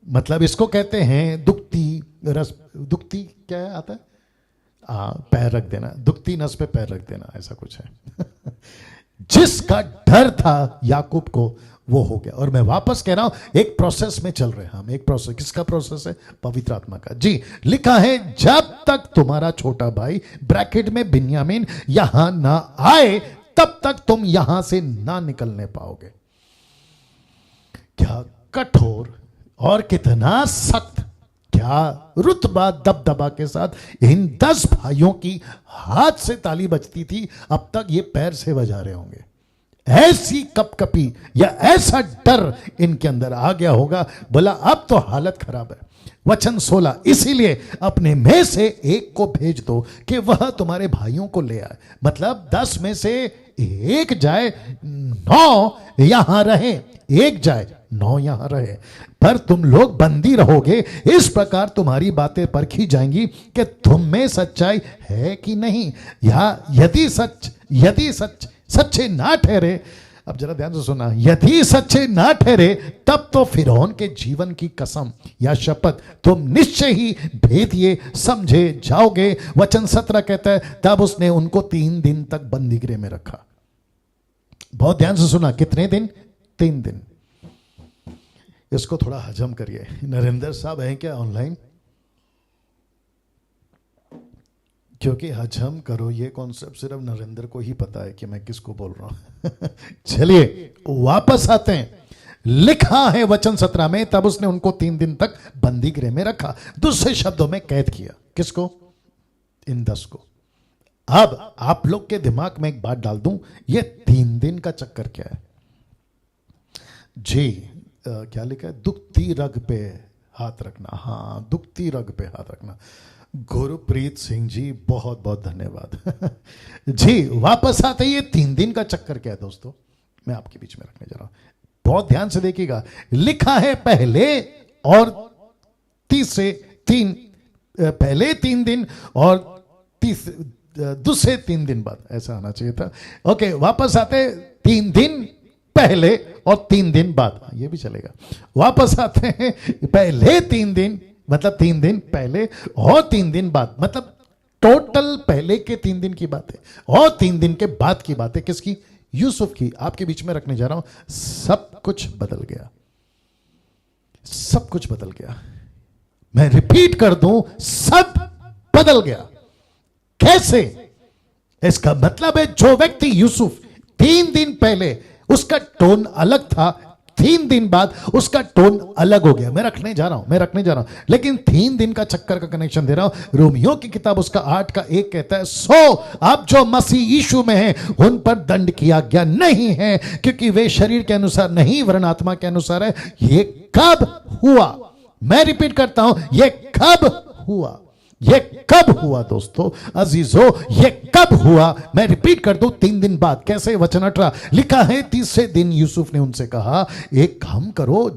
Speaker 1: मतलब इसको कहते हैं दुखती क्या है आता है, पैर रख देना, दुखती नस पे पैर रख देना, ऐसा कुछ है। जिसका डर था याकूब को, वो हो गया। और मैं वापस कह रहा हूं एक प्रोसेस में चल रहे हैं हम। एक प्रोसेस, किसका प्रोसेस है? पवित्र आत्मा का। जी, लिखा है जब तक तुम्हारा छोटा भाई ब्रैकेट में बिन्यामीन यहां ना आए तब तक तुम यहां से ना निकलने पाओगे। क्या कठोर और कितना सख्त, क्या रुतबा दबदबा के साथ इन 10 भाइयों की हाथ से ताली बजती थी, अब तक ये पैर से बजा रहे होंगे। ऐसी कपकपी या ऐसा डर इनके अंदर आ गया होगा, बोला अब तो हालत खराब है। वचन 16, इसीलिए अपने में से एक को भेज दो कि वह तुम्हारे भाइयों को ले आए। मतलब 10 में से एक जाए, 9 यहां रहे, एक जाए 9 यहां रहे, पर तुम लोग बंदी रहोगे। इस प्रकार तुम्हारी बातें परखी जाएंगी कि तुम में सच्चाई है कि नहीं, या यदि सच्चे ना ठहरे, अब जरा ध्यान से सुना, यदि सच्चे ना ठहरे तब तो फिरौन के जीवन की कसम या शपथ तुम निश्चय ही भेद ये समझे जाओगे। वचन 17 कहता है तब उसने उनको 3 दिन तक बंदीगृह में रखा। बहुत ध्यान से सुना, कितने दिन? 3 दिन। इसको थोड़ा हजम करिए। नरेंद्र साहब हैं क्या ऑनलाइन? क्योंकि हजम करो ये कॉन्सेप्ट सिर्फ नरेंद्र को ही पता है कि मैं किसको बोल रहा हूं। चलिए वापस आते हैं। लिखा है वचन 17 में तब उसने उनको 3 दिन तक बंदी गृह में रखा। दूसरे शब्दों में कैद किया। किसको? इन 10 को। अब आप लोग के दिमाग में एक बात डाल दूं, ये 3 दिन का चक्कर क्या है? जी क्या लिखा है? दुखती रग पे हाथ रखना। हाँ, दुखती रग पे हाथ रखना। गुरप्रीत सिंह जी बहुत बहुत धन्यवाद। जी वापस आते, ये 3 दिन का चक्कर क्या है दोस्तों, मैं आपके बीच में रखने जा रहा हूं। बहुत ध्यान से देखिएगा। लिखा है पहले और तीसरे 3, पहले 3 दिन और दूसरे 3 दिन बाद, ऐसा आना चाहिए था। ओके, वापस आते 3 दिन पहले और 3 दिन बाद, ये भी चलेगा। वापस आते हैं पहले 3 दिन, मतलब 3 दिन पहले और 3 दिन बाद, मतलब टोटल पहले के 3 दिन की बात है और 3 दिन के बाद की बात है। किसकी? यूसुफ की। आपके बीच में रखने जा रहा हूं। सब कुछ बदल गया, सब कुछ बदल गया। मैं रिपीट कर दूं, सब बदल गया। कैसे? इसका मतलब है जो व्यक्ति यूसुफ 3 दिन पहले उसका टोन अलग था, 3 दिन बाद उसका टोन अलग हो गया। मैं रखने जा रहा हूं, लेकिन 3 दिन का चक्कर का कनेक्शन दे रहा हूं। रोमियो की किताब उसका 8 का 1 कहता है, सो अब जो मसीह यीशु में है उन पर दंड की आज्ञा नहीं है, क्योंकि वे शरीर के अनुसार नहीं वरन आत्मा के अनुसार है। ये कब हुआ? मैं रिपीट करता हूं, ये कब हुआ? ये कब हुआ दोस्तों अजीजों? ये कब हुआ? मैं रिपीट कर दूं, 3 दिन बाद। कैसे? वचन 18 लिखा है, तीसरे दिन यूसुफ ने उनसे कहा, एक काम करो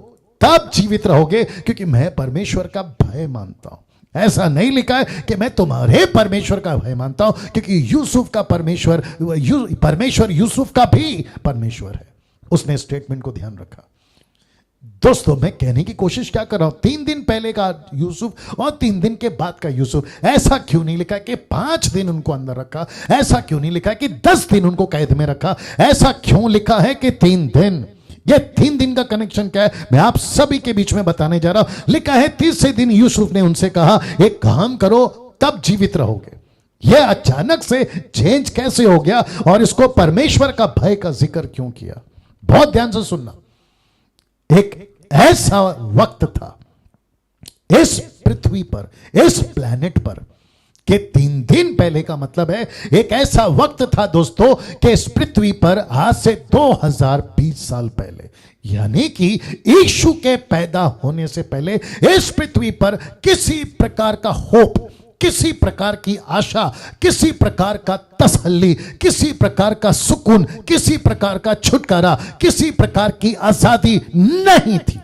Speaker 1: तब जीवित रहोगे, क्योंकि मैं परमेश्वर का भय मानता हूं। ऐसा नहीं लिखा है कि मैं तुम्हारे परमेश्वर का भय मानता हूं, क्योंकि यूसुफ का परमेश्वर यूसुफ का भी परमेश्वर है। उसने स्टेटमेंट को ध्यान रखा। दोस्तों मैं कहने की कोशिश क्या कर रहा हूं, 3 दिन पहले का यूसुफ और 3 दिन के बाद का यूसुफ। ऐसा क्यों नहीं लिखा कि 5 दिन उनको अंदर रखा? ऐसा क्यों नहीं लिखा कि 10 दिन उनको कैद में रखा? ऐसा क्यों लिखा है कि 3 दिन? ये 3 दिन का कनेक्शन क्या है, मैं आप सभी के बीच में बताने जा रहा हूं। लिखा है, तीसरे दिन यूसुफ ने उनसे कहा, एक काम करो तब जीवित रहोगे। यह अचानक से चेंज कैसे हो गया और इसको परमेश्वर का भय का जिक्र क्यों किया? बहुत ध्यान से सुनना। एक ऐसा वक्त था इस पृथ्वी पर, इस प्लेनेट पर, कि 3 दिन पहले का मतलब है एक ऐसा वक्त था दोस्तों कि इस पृथ्वी पर आज से 2020 साल पहले, यानी कि यीशु के पैदा होने से पहले इस पृथ्वी पर किसी प्रकार का होप, किसी प्रकार की आशा, किसी प्रकार का तसल्ली, किसी प्रकार का सुकून, किसी प्रकार का छुटकारा, किसी प्रकार की आजादी नहीं थी।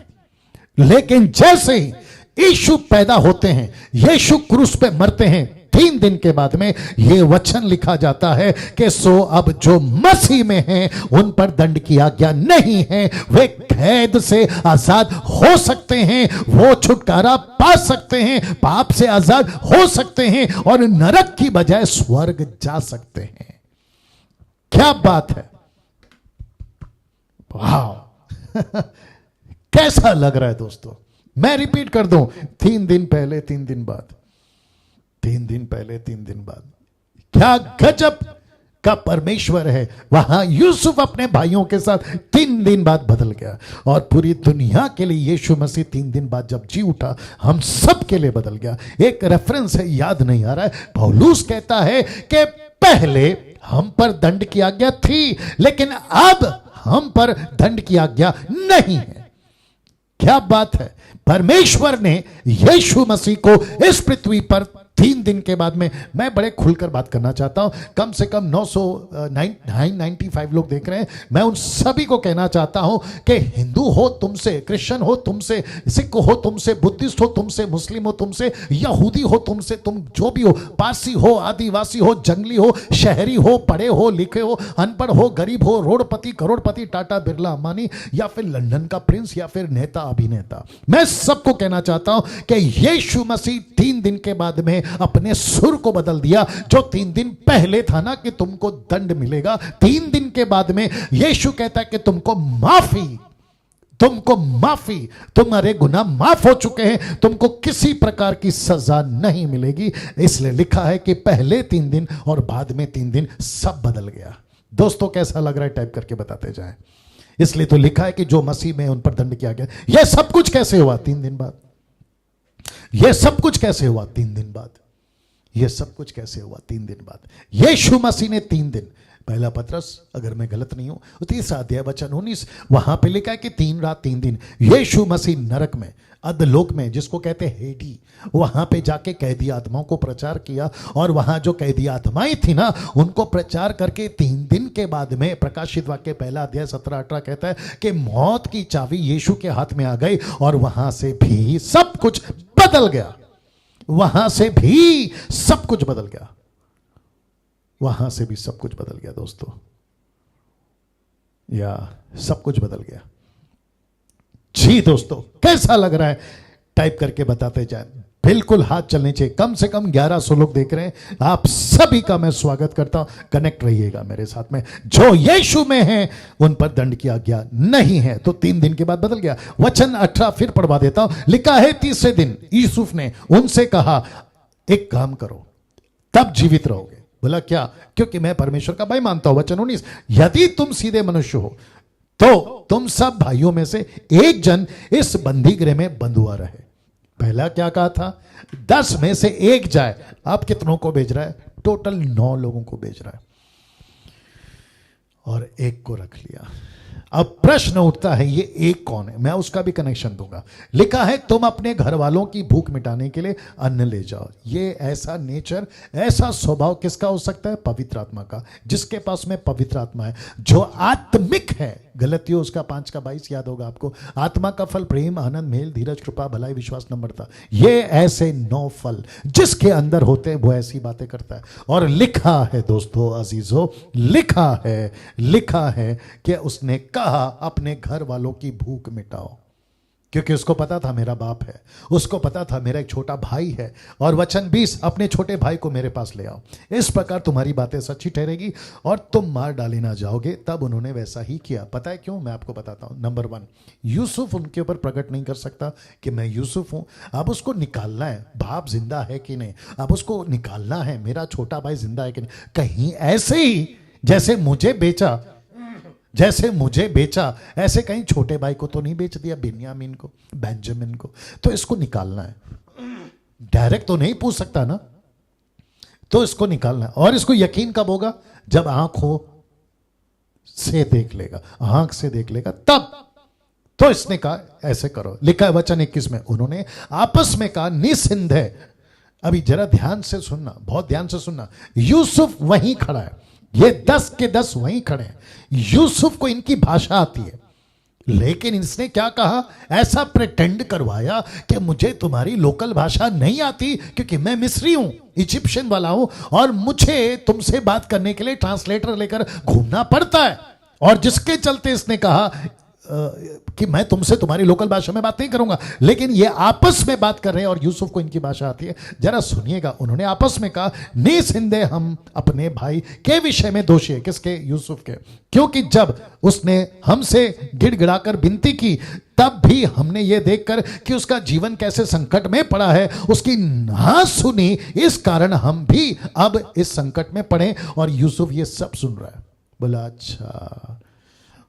Speaker 1: लेकिन जैसे ही यीशु पैदा होते हैं, यीशु क्रूस पे मरते हैं, 3 दिन के बाद में यह वचन लिखा जाता है कि सो अब जो मसीह में हैं उन पर दंड की आज्ञा नहीं है, वे कैद से आजाद हो सकते हैं, वो छुटकारा पा सकते हैं, पाप से आजाद हो सकते हैं और नरक की बजाय स्वर्ग जा सकते हैं। क्या बात है, वाह। कैसा लग रहा है दोस्तों? मैं रिपीट कर दूं, 3 दिन पहले 3 दिन बाद, 3 दिन पहले 3 दिन बाद। क्या गजब का परमेश्वर है। वहां यूसुफ अपने भाइयों के साथ 3 दिन बाद बदल गया, और पूरी दुनिया के लिए यीशु मसीह 3 दिन बाद जब जी उठा, हम सब के लिए बदल गया। एक रेफरेंस है, याद नहीं आ रहा है, पौलुस कहता है कि पहले हम पर दंड की आज्ञा थी, लेकिन अब हम पर दंड की आज्ञा नहीं है। क्या बात है! परमेश्वर ने यीशु मसीह को इस पृथ्वी पर 3 दिन के बाद में, मैं बड़े खुलकर बात करना चाहता हूं, कम से कम 995 लोग देख रहे हैं। मैं उन सभी को कहना चाहता हूं कि हिंदू हो तुमसे, क्रिश्चियन हो तुमसे, सिख हो तुमसे, बुद्धिस्ट हो तुमसे, मुस्लिम हो तुमसे, यहूदी हो तुमसे, तुम जो भी हो, पारसी हो, आदिवासी हो, जंगली हो, शहरी हो, पढ़े हो, लिखे हो, अनपढ़ हो, गरीब हो, रोडपति, करोड़पति, टाटा, बिरला, अंबानी, या फिर लंदन का प्रिंस, या फिर नेता, अभिनेता, मैं सबको कहना चाहता हूं कि यीशु मसीह 3 दिन के बाद में अपने सुर को बदल दिया। जो 3 दिन पहले था ना कि तुमको दंड मिलेगा, 3 दिन के बाद में यीशु कहता है कि तुमको माफी, तुमको माफी, तुम्हारे गुनाह माफ हो चुके हैं, तुमको किसी प्रकार की सजा नहीं मिलेगी। इसलिए लिखा है कि पहले 3 दिन और बाद में 3 दिन सब बदल गया। दोस्तों कैसा लग रहा है? टाइप करके बताते जाएं। इसलिए तो लिखा है कि जो मसीह में उन पर दंड किया गया। यह सब कुछ कैसे हुआ? 3 दिन बाद। यह सब कुछ कैसे हुआ? 3 दिन बाद। यह सब कुछ कैसे हुआ? 3 दिन बाद। यीशु मसीह ने 3 दिन, पहला पत्रस, अगर मैं गलत नहीं हूं, 3 अध्याय वचन 19, वहां पे लिखा है कि 3 रात 3 दिन यीशु मसीह नरक में, अधलोक में, जिसको कहते हैं हेडी, वहां पे जाके कैदी आत्माओं को प्रचार किया। और वहां जो कैदी आत्माएं थी ना, उनको प्रचार करके 3 दिन के बाद में, प्रकाशित वाक्य 1 अध्याय 17-18 कहता है कि मौत की चाबी यीशु के हाथ में आ गई, और वहां से भी सब कुछ बदल गया। वहां से भी सब कुछ बदल गया। वहां से भी सब कुछ बदल गया दोस्तों, या सब कुछ बदल गया। जी दोस्तों, कैसा लग रहा है? टाइप करके बताते जाए। बिल्कुल हाथ चलने चाहिए। कम से कम 1100 लोग देख रहे हैं। आप सभी का मैं स्वागत करता हूं। कनेक्ट रहिएगा मेरे साथ में। जो यीशु में है उन पर दंड की आज्ञा नहीं है। तो 3 दिन के बाद बदल गया। वचन 18 फिर पढ़वा देता हूं। लिखा है, तीसरे दिन यूसुफ ने उनसे कहा, एक काम करो, तब जीवित रहोगे। बोला क्या? क्योंकि मैं परमेश्वर का भाई मानता हूं। वचन 19, यदि तुम सीधे मनुष्य हो तो तुम सब भाइयों में से एक जन इस बंदी गृह में बंधुआ रहे। पहला क्या कहा था? 10 में से 1 जाए। आप कितनों को भेज रहा है? टोटल 9 लोगों को भेज रहा है, और 1 को रख लिया। अब प्रश्न उठता है, ये 1 कौन है? मैं उसका भी कनेक्शन दूंगा। लिखा है, तुम अपने घर वालों की भूख मिटाने के लिए अन्न ले जाओ। ये ऐसा नेचर, ऐसा स्वभाव किसका हो सकता है? पवित्र आत्मा का। जिसके पास में पवित्र आत्मा है, जो आत्मिक है। गलतियों उसका 5:22 याद होगा आपको। आत्मा का फल प्रेम, आनंद, मेल, धीरज, कृपा, भलाई, विश्वास, नम्रता। ये ऐसे 9 फल जिसके अंदर होते हैं, वो ऐसी बातें करता है। और लिखा है दोस्तों अजीजों, लिखा है कि उसने कहा, अपने घर वालों की भूख मिटाओ। क्योंकि उसको पता था मेरा बाप है, उसको पता था मेरा एक छोटा भाई है। और वचन 20, अपने छोटे भाई को मेरे पास ले आओ, इस प्रकार तुम्हारी बातें सच्ची ठहरेगी और तुम मार डाले ना जाओगे। तब उन्होंने वैसा ही किया। पता है क्यों? मैं आपको बताता हूं। नंबर 1, यूसुफ उनके ऊपर प्रकट नहीं कर सकता कि मैं यूसुफ हूं। अब उसको निकालना है, बाप जिंदा है कि नहीं, अब उसको निकालना है, मेरा छोटा भाई जिंदा है कि नहीं। कहीं ऐसे ही जैसे मुझे बेचा, ऐसे कहीं छोटे भाई को तो नहीं बेच दिया, बेन्यामीन को, बेंजामिन को। तो इसको निकालना है। डायरेक्ट तो नहीं पूछ सकता ना, तो इसको निकालना है। और इसको यकीन कब होगा? जब आंखों से देख लेगा, आंख से देख लेगा तब। तो इसने कहा ऐसे करो। लिखा है वचन 21 में, उन्होंने आपस में कहा, निस्संदेह, अभी जरा ध्यान से सुनना, बहुत ध्यान से सुनना। यूसुफ वहीं खड़ा है, ये 10 के 10 वहीं खड़े हैं। यूसुफ को इनकी भाषा आती है, लेकिन इसने क्या कहा? ऐसा प्रिटेंड करवाया कि मुझे तुम्हारी लोकल भाषा नहीं आती, क्योंकि मैं मिस्री हूं, इजिप्शियन वाला हूं, और मुझे तुमसे बात करने के लिए ट्रांसलेटर लेकर घूमना पड़ता है। और जिसके चलते इसने कहा, कि मैं तुमसे तुम्हारी लोकल भाषा में बात नहीं करूंगा, लेकिन ये आपस में बात कर रहे हैं और यूसुफ को इनकी भाषा आती है। जरा सुनिएगा, उन्होंने आपस में कहा, निसंदेह हम अपने भाई के विषय में दोषी है। किसके? यूसुफ के। क्योंकि जब उसने हमसे गिड़गिड़ाकर विनती की, तब भी हमने ये देखकर कि उसका जीवन कैसे संकट में पड़ा है, उसकी ना सुनी, इस कारण हम भी अब इस संकट में पड़े। और यूसुफ ये सब सुन रहा है। बोला अच्छा,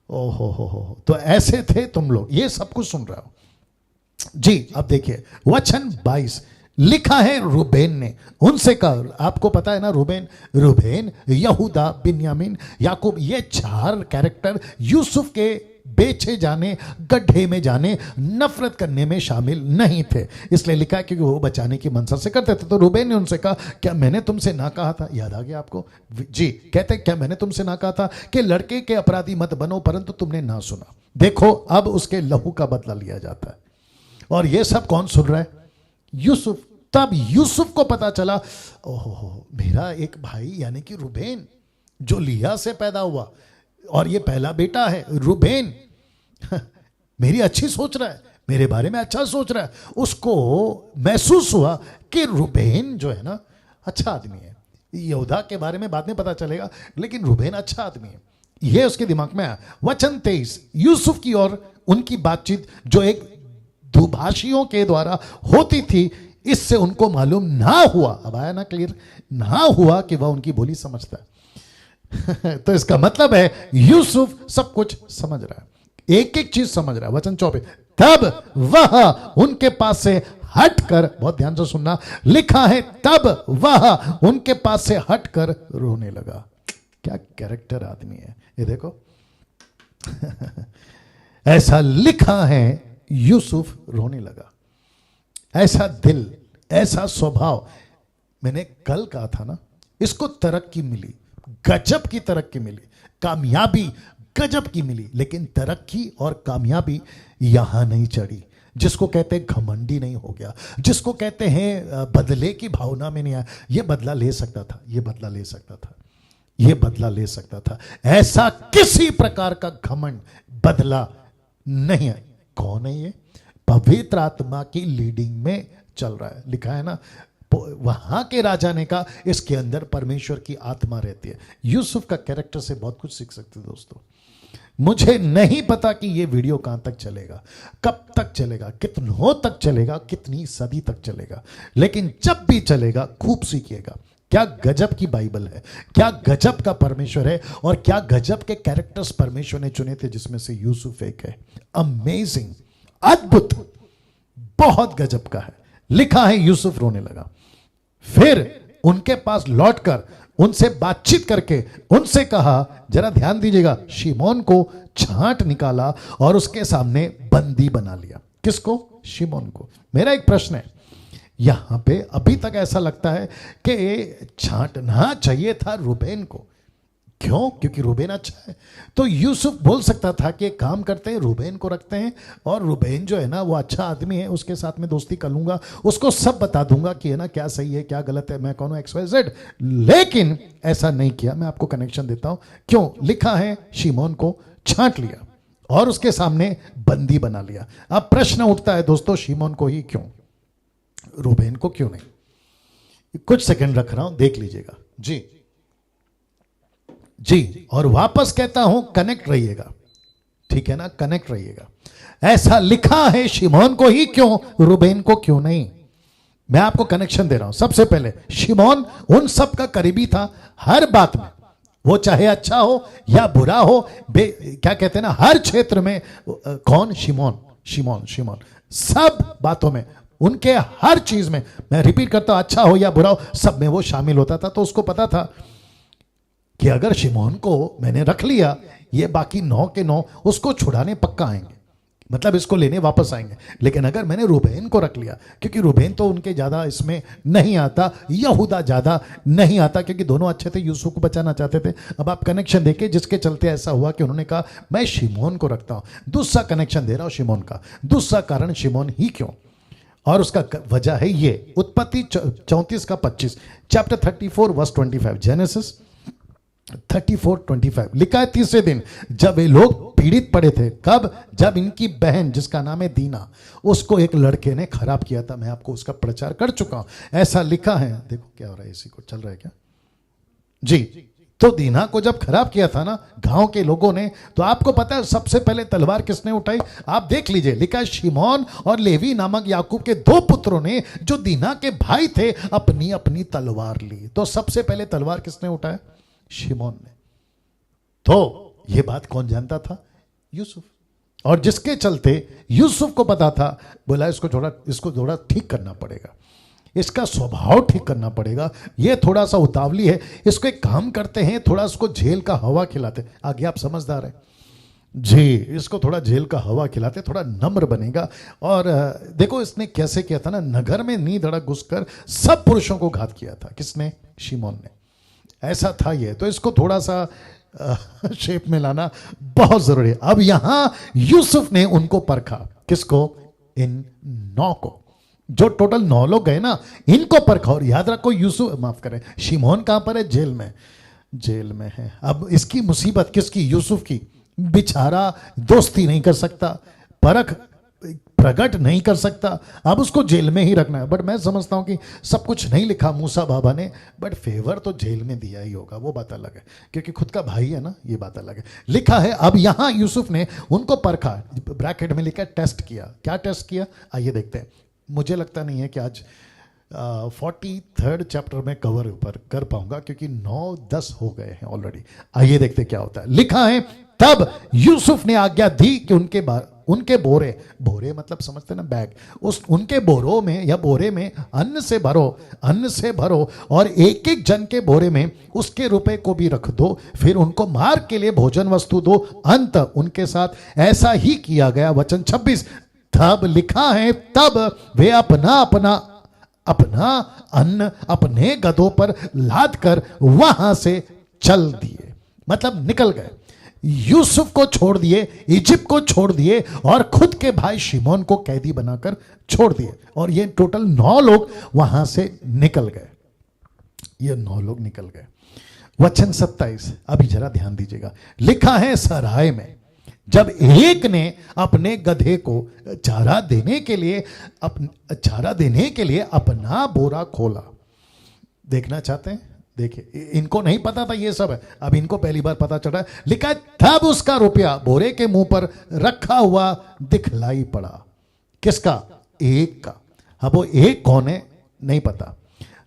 Speaker 1: ओहो हो, तो ऐसे थे तुम लोग, ये सब कुछ सुन रहा हो जी। अब देखिए वचन 22 लिखा है, रूबेन ने उनसे कहा, आपको पता है ना, रूबेन, यहूदा, बिन्यामीन, याकूब, ये 4 कैरेक्टर यूसुफ के बेचे जाने, गड्ढे में जाने, नफरत करने में शामिल नहीं थे। इसलिए लिखा है क्योंकि वो बचाने की मंशा से करते थे। तो रूबेन ने उनसे कहा, क्या मैंने तुमसे ना कहा था? याद आ गया आपको जी? कहते क्या मैंने तुमसे ना कहा था कि लड़के के अपराधी मत बनो, परंतु तुमने ना सुना। देखो अब उसके लहू का बदला लिया जाता है। और ये सब कौन सुन रहा है? यूसुफ। तब यूसुफ को पता चला, ओहो, मेरा एक भाई यानी कि रूबेन, जो लिया से पैदा हुआ और ये पहला बेटा है, रूबेन मेरी अच्छी सोच रहा है, मेरे बारे में अच्छा सोच रहा है। उसको महसूस हुआ कि रूबेन जो है ना, अच्छा आदमी है। यहूदा के बारे में बाद में पता चलेगा, लेकिन रूबेन अच्छा आदमी है, ये उसके दिमाग में आया। वचन 23 यूसुफ की और उनकी बातचीत जो एक दुभाषियों के द्वारा होती थी, इससे उनको मालूम ना हुआ, अब आया ना क्लियर, ना हुआ कि वह उनकी बोली समझता है। तो इसका मतलब है यूसुफ सब कुछ समझ रहा है, एक एक चीज समझ रहा है। वचन 24 तब वह उनके पास से हटकर, बहुत ध्यान से सुनना, लिखा है तब वह उनके पास से हटकर रोने लगा। क्या कैरेक्टर आदमी है ये देखो। ऐसा लिखा है, यूसुफ रोने लगा। ऐसा दिल, ऐसा स्वभाव। मैंने कल कहा था ना, इसको तरक्की मिली, गजब की तरक्की मिली, कामयाबी गजब की मिली, लेकिन तरक्की और कामयाबी यहां नहीं चढ़ी। जिसको कहते हैं घमंडी नहीं हो गया, जिसको कहते हैं बदले की भावना में नहीं आया। ये बदला ले सकता था, ये बदला ले सकता था, ये बदला ले सकता था। ऐसा किसी प्रकार का घमंड, बदला नहीं है। कौन है ये? पवित्र आत्मा की लीडिंग में चल रहा है। लिखा है ना, वहां के राजा ने कहा इसके अंदर परमेश्वर की आत्मा रहती है। यूसुफ का कैरेक्टर से बहुत कुछ सीख सकते हैं दोस्तों। मुझे नहीं पता कि यह वीडियो कहां तक चलेगा, कब तक चलेगा, कितनों तक चलेगा, कितनी सदी तक चलेगा, लेकिन जब भी चलेगा खूब सीखिएगा। क्या गजब की बाइबल है, क्या गजब का परमेश्वर है, और क्या गजब के कैरेक्टर्स परमेश्वर ने चुने थे, जिसमें से यूसुफ एक है। अमेजिंग, अद्भुत, बहुत गजब का है। लिखा है यूसुफ रोने लगा। फिर उनके पास लौटकर उनसे बातचीत करके उनसे कहा, जरा ध्यान दीजिएगा, शिमोन को छांट निकाला और उसके सामने बंदी बना लिया। किसको? शिमोन को। मेरा एक प्रश्न है, यहां पे अभी तक ऐसा लगता है कि छांटना चाहिए था रूबेन को। क्यों? क्योंकि रूबेन अच्छा है। तो यूसुफ बोल सकता था कि एक काम करते हैं, रूबेन को रखते हैं, और रूबेन जो है ना वो अच्छा आदमी है, उसके साथ में दोस्ती कर लूंगा, उसको सब बता दूंगा कि है ना क्या सही है क्या गलत है, मैं कौन हूं, XYZ। लेकिन ऐसा नहीं किया। मैं आपको कनेक्शन देता हूं क्यों। लिखा है शिमोन को छांट लिया और उसके सामने बंदी बना लिया। अब प्रश्न उठता है दोस्तों, शिमोन को ही क्यों, रूबेन को क्यों नहीं? कुछ सेकंड रख रहा हूं, देख लीजिएगा जी जी। और वापस कहता हूं, कनेक्ट रहिएगा, ठीक है ना, कनेक्ट रहिएगा। ऐसा लिखा है, शिमोन को ही क्यों, रूबेन को क्यों नहीं? मैं आपको कनेक्शन दे रहा हूं। सबसे पहले शिमोन उन सब का करीबी था, हर बात में, वो चाहे अच्छा हो या बुरा हो, क्या कहते हैं ना, हर क्षेत्र में। कौन? शिमोन, शिमोन, शिमोन, सब बातों में, उनके हर चीज में, मैं रिपीट करता हूं, अच्छा हो या बुरा हो, सब में वो शामिल होता था। तो उसको पता था कि अगर शिमोन को मैंने रख लिया, ये बाकी 9 के 9 उसको छुड़ाने पक्का आएंगे, मतलब इसको लेने वापस आएंगे। लेकिन अगर मैंने रूबेन को रख लिया, क्योंकि रूबेन तो उनके ज्यादा इसमें नहीं आता, यहूदा ज्यादा नहीं आता, क्योंकि दोनों अच्छे थे, यूसुफ को बचाना चाहते थे। अब आप कनेक्शन देखिए, जिसके चलते ऐसा हुआ कि उन्होंने कहा मैं शिमोन को रखता हूं। दूसरा कनेक्शन दे रहा हूं शिमोन का, दूसरा कारण शिमोन ही क्यों, और उसका वजह है ये। उत्पत्ति 34 का 25, चैप्टर 34 वर्स 25, जेनेसिस 34:25 लिखा है, तीसरे दिन जब वे लोग पीड़ित पड़े थे, कब? जब इनकी बहन जिसका नाम है दीना, उसको एक लड़के ने खराब किया था। मैं आपको उसका प्रचार कर चुका हूं, ऐसा लिखा है। देखो क्या हो रहा है, इसी को चल रहा है क्या जी? तो दीना को जब खराब किया था ना गांव के लोगों ने, तो आपको पता है सबसे पहले तलवार किसने उठाई? आप देख लीजिए, लिखा है शिमोन और लेवी नामक याकूब के दो पुत्रों ने, जो दीना के भाई थे, अपनी अपनी तलवार ली। तो सबसे पहले तलवार किसने उठाया? शिमोन ने। तो ये बात कौन जानता था? यूसुफ। और जिसके चलते यूसुफ को पता था, बोला इसको थोड़ा ठीक करना पड़ेगा, इसका स्वभाव ठीक करना पड़ेगा, ये थोड़ा सा उतावली है, इसको एक काम करते हैं, थोड़ा इसको जेल का हवा खिलाते। आगे आप समझदार हैं जी, इसको थोड़ा जेल का हवा खिलाते, थोड़ा नम्र बनेगा। और देखो इसने कैसे किया था ना, नगर में नी धड़क घुसकर सब पुरुषों को घात किया था। किसने? शिमोन ने। ऐसा था ये, तो इसको थोड़ा सा शेप में लाना बहुत जरूरी है। अब यहां यूसुफ ने उनको परखा। किसको? इन 9 को, जो टोटल 9 लोग गए ना, इनको परखा। और याद रखो, यूसुफ, माफ करें, शिमोन कहां पर है? जेल में। जेल में है। अब इसकी मुसीबत किसकी? यूसुफ की। बेचारा दोस्ती नहीं कर सकता, परख प्रकट नहीं कर सकता, अब उसको जेल में ही रखना है। बट मैं समझता हूं कि सब कुछ नहीं लिखा मूसा बाबा ने, बट फेवर तो जेल में दिया ही होगा, वो बात अलग है, क्योंकि खुद का भाई है ना, ये बात अलग है। लिखा है, अब यहां यूसुफ ने उनको परखा, ब्रैकेट में लिखा टेस्ट किया। क्या टेस्ट किया? आइए देखते हैं। मुझे लगता नहीं है कि आज 43rd चैप्टर में कवर ऊपर कर पाऊंगा, क्योंकि 9-10 हो गए हैं ऑलरेडी। आइए देखते क्या होता है। लिखा है, तब यूसुफ ने आज्ञा दी कि उनके बोरे मतलब समझते ना, बैग, उनके बोरों में या बोरे में अन्न से भरो और एक एक जन के बोरे में उसके रुपए को भी रख दो, फिर उनको मार्ग के लिए भोजन वस्तु दो। अंत उनके साथ ऐसा ही किया गया। वचन 26, तब लिखा है, तब वे अपना अन्न अपने गधों पर लाद कर वहां से चल दिए, मतलब निकल गए। यूसुफ को छोड़ दिए, इजिप्ट को छोड़ दिए, और खुद के भाई शिमोन को कैदी बनाकर छोड़ दिए। और ये टोटल 9 लोग वहां से निकल गए। ये 9 लोग निकल गए। वचन 27, अभी जरा ध्यान दीजिएगा। लिखा है, सराय में जब एक ने अपने गधे को चारा देने के लिए अपना बोरा खोला। देखना चाहते हैं? देखिए, इनको नहीं पता था ये सब है, अब इनको पहली बार पता चल रहा है। लिखा है, तब उसका रुपया बोरे के मुंह पर रखा हुआ दिखलाई पड़ा। किसका? एक का। अब वो एक कौन है नहीं पता।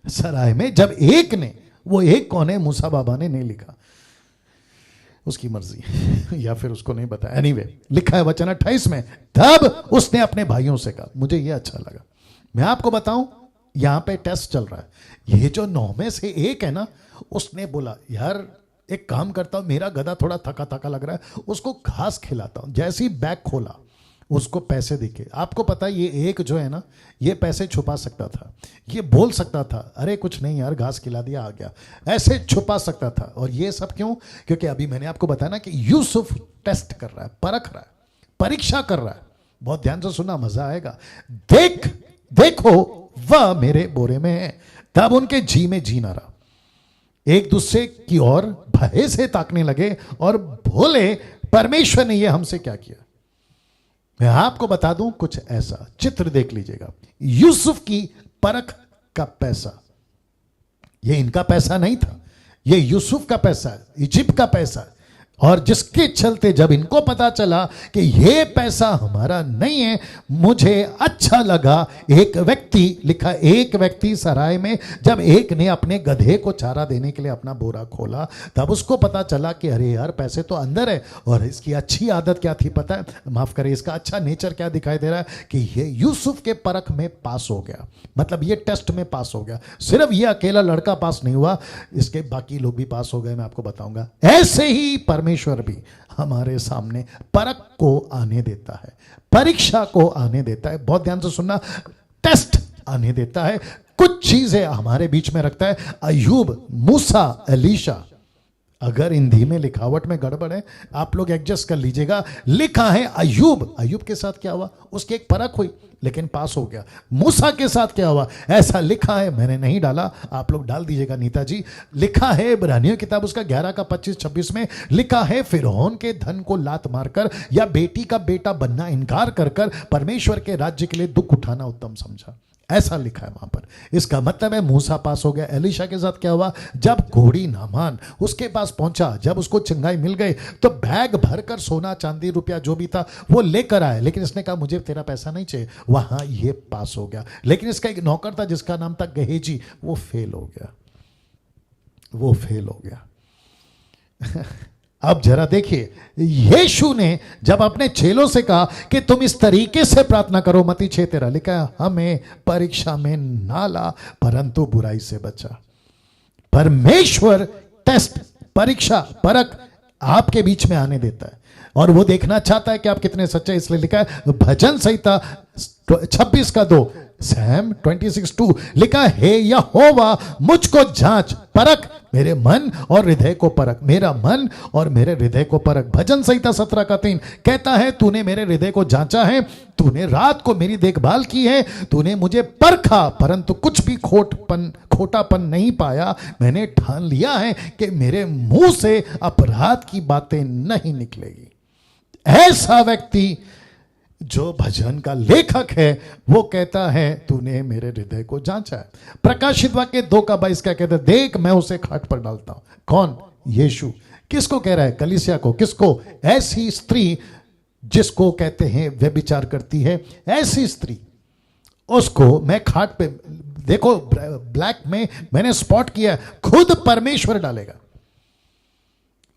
Speaker 1: सराय में जब एक ने, वो एक कौन है मूसा बाबा ने नहीं लिखा, उसकी मर्जी या फिर उसको नहीं बताया। एनीवे, लिखा है वचन 28 में, तब उसने अपने भाइयों से कहा। मुझे ये अच्छा लगा। मैं आपको बताऊं, यहां पे टेस्ट चल रहा है। ये जो 9 में से एक है ना, उसने बोला, यार एक काम करता हूं, मेरा गधा थोड़ा थका थका लग रहा है, उसको घास खिलाता हूं। जैसे ही बैग खोला, उसको पैसे दिखे। आपको पता है, ये एक जो है ना, ये पैसे छुपा सकता था, ये बोल सकता था, अरे कुछ नहीं यार, घास खिला दिया, आ गया, ऐसे छुपा सकता था। और ये सब क्यों? क्योंकि अभी मैंने आपको बताया ना कि यूसुफ टेस्ट कर रहा है, परख रहा है, परीक्षा कर रहा है। बहुत ध्यान से सुना, मजा आएगा। देखो वह मेरे बोरे में है। तब उनके जी में जी ना रहा, एक दूसरे की ओर भय से ताकने लगे और बोले, परमेश्वर ने यह हमसे क्या किया। मैं आपको बता दूं कुछ ऐसा, चित्र देख लीजिएगा। यूसुफ की परख का पैसा, ये इनका पैसा नहीं था, ये यूसुफ का पैसा है, इजिप्ट का पैसा है। और जिसके चलते जब इनको पता चला कि ये पैसा हमारा नहीं है, मुझे अच्छा लगा। एक व्यक्ति, लिखा एक व्यक्ति सराय में जब एक ने अपने गधे को चारा देने के लिए अपना बोरा खोला, तब उसको पता चला कि अरे यार, पैसे तो अंदर है। और इसकी अच्छी आदत क्या थी पता है? माफ करें, इसका अच्छा नेचर क्या दिखाई दे रहा है कि ये यूसुफ के परख में पास हो गया, मतलब ये टेस्ट में पास हो गया। सिर्फ ये अकेला लड़का पास नहीं हुआ, इसके बाकी लोग भी पास हो गए। मैं आपको बताऊंगा, ऐसे ही परमेश्वर भी हमारे सामने परख को आने देता है, परीक्षा को आने देता है। बहुत ध्यान से सुनना, टेस्ट आने देता है, कुछ चीजें हमारे बीच में रखता है। अय्यूब, मूसा, एलीशा, अगर हिंदी में लिखावट में गड़बड़ है आप लोग एडजस्ट कर लीजिएगा। लिखा है अय्यूब, अय्यूब के साथ क्या हुआ, उसकी एक परख हुई लेकिन पास हो गया। मूसा के साथ क्या हुआ, ऐसा लिखा है, मैंने नहीं डाला, आप लोग डाल दीजिएगा नीता जी। लिखा है इब्रानियों किताब उसका 11 का 25-26 में लिखा है, फिरौन के धन को लात मारकर या बेटी का बेटा बनना इनकार कर कर परमेश्वर के राज्य के लिए दुख उठाना उत्तम समझा, ऐसा लिखा है वहां पर। इसका मतलब है मूसा पास हो गया। एलीशा के साथ क्या हुआ, जब घोड़ी नामान उसके पास पहुंचा, जब उसको चंगाई मिल गई तो बैग भरकर सोना चांदी रुपया जो भी था वो लेकर आए, लेकिन इसने कहा मुझे तेरा पैसा नहीं चाहिए, वहां ये पास हो गया। लेकिन इसका एक नौकर था जिसका नाम था गहेजी, वो फेल हो गया, वो फेल हो गया। अब जरा देखिए, यीशु ने जब अपने चेलों से कहा कि तुम इस तरीके से प्रार्थना करो, मत्ती 6:13 लिखा है, हमें परीक्षा में ना ला परंतु बुराई से बचा। परमेश्वर टेस्ट, परीक्षा, परख आपके बीच में आने देता है और वो देखना चाहता है कि आप कितने सच्चे। इसलिए लिखा है भजन संहिता 26 का 2, सैम 26:2 लिखा है, हे यहोवा मुझको जांच परख, मेरे मन और हृदय को परख, मेरा मन और मेरे हृदय को परख। भजन संहिता 17 का 3 कहता है, तूने मेरे हृदय को जांचा है, तूने रात को मेरी देखभाल की है, तूने मुझे परखा परंतु कुछ भी खोटापन नहीं पाया। मैंने ठान लिया है कि मेरे मुंह से अपराध की बातें नहीं निकलेगी। ऐसा व्यक्ति जो भजन का लेखक है वो कहता है तूने मेरे हृदय को जांचा है। प्रकाशित वाक्य 2 का 22 क्या कहता है, देख मैं उसे खाट पर डालता हूं। कौन, यीशु। किसको कह रहा है, कलीसिया को। किसको, ऐसी स्त्री जिसको कहते हैं व्यभिचार करती है, ऐसी स्त्री, उसको मैं खाट पे, देखो ब्लैक में मैंने स्पॉट किया, खुद परमेश्वर डालेगा,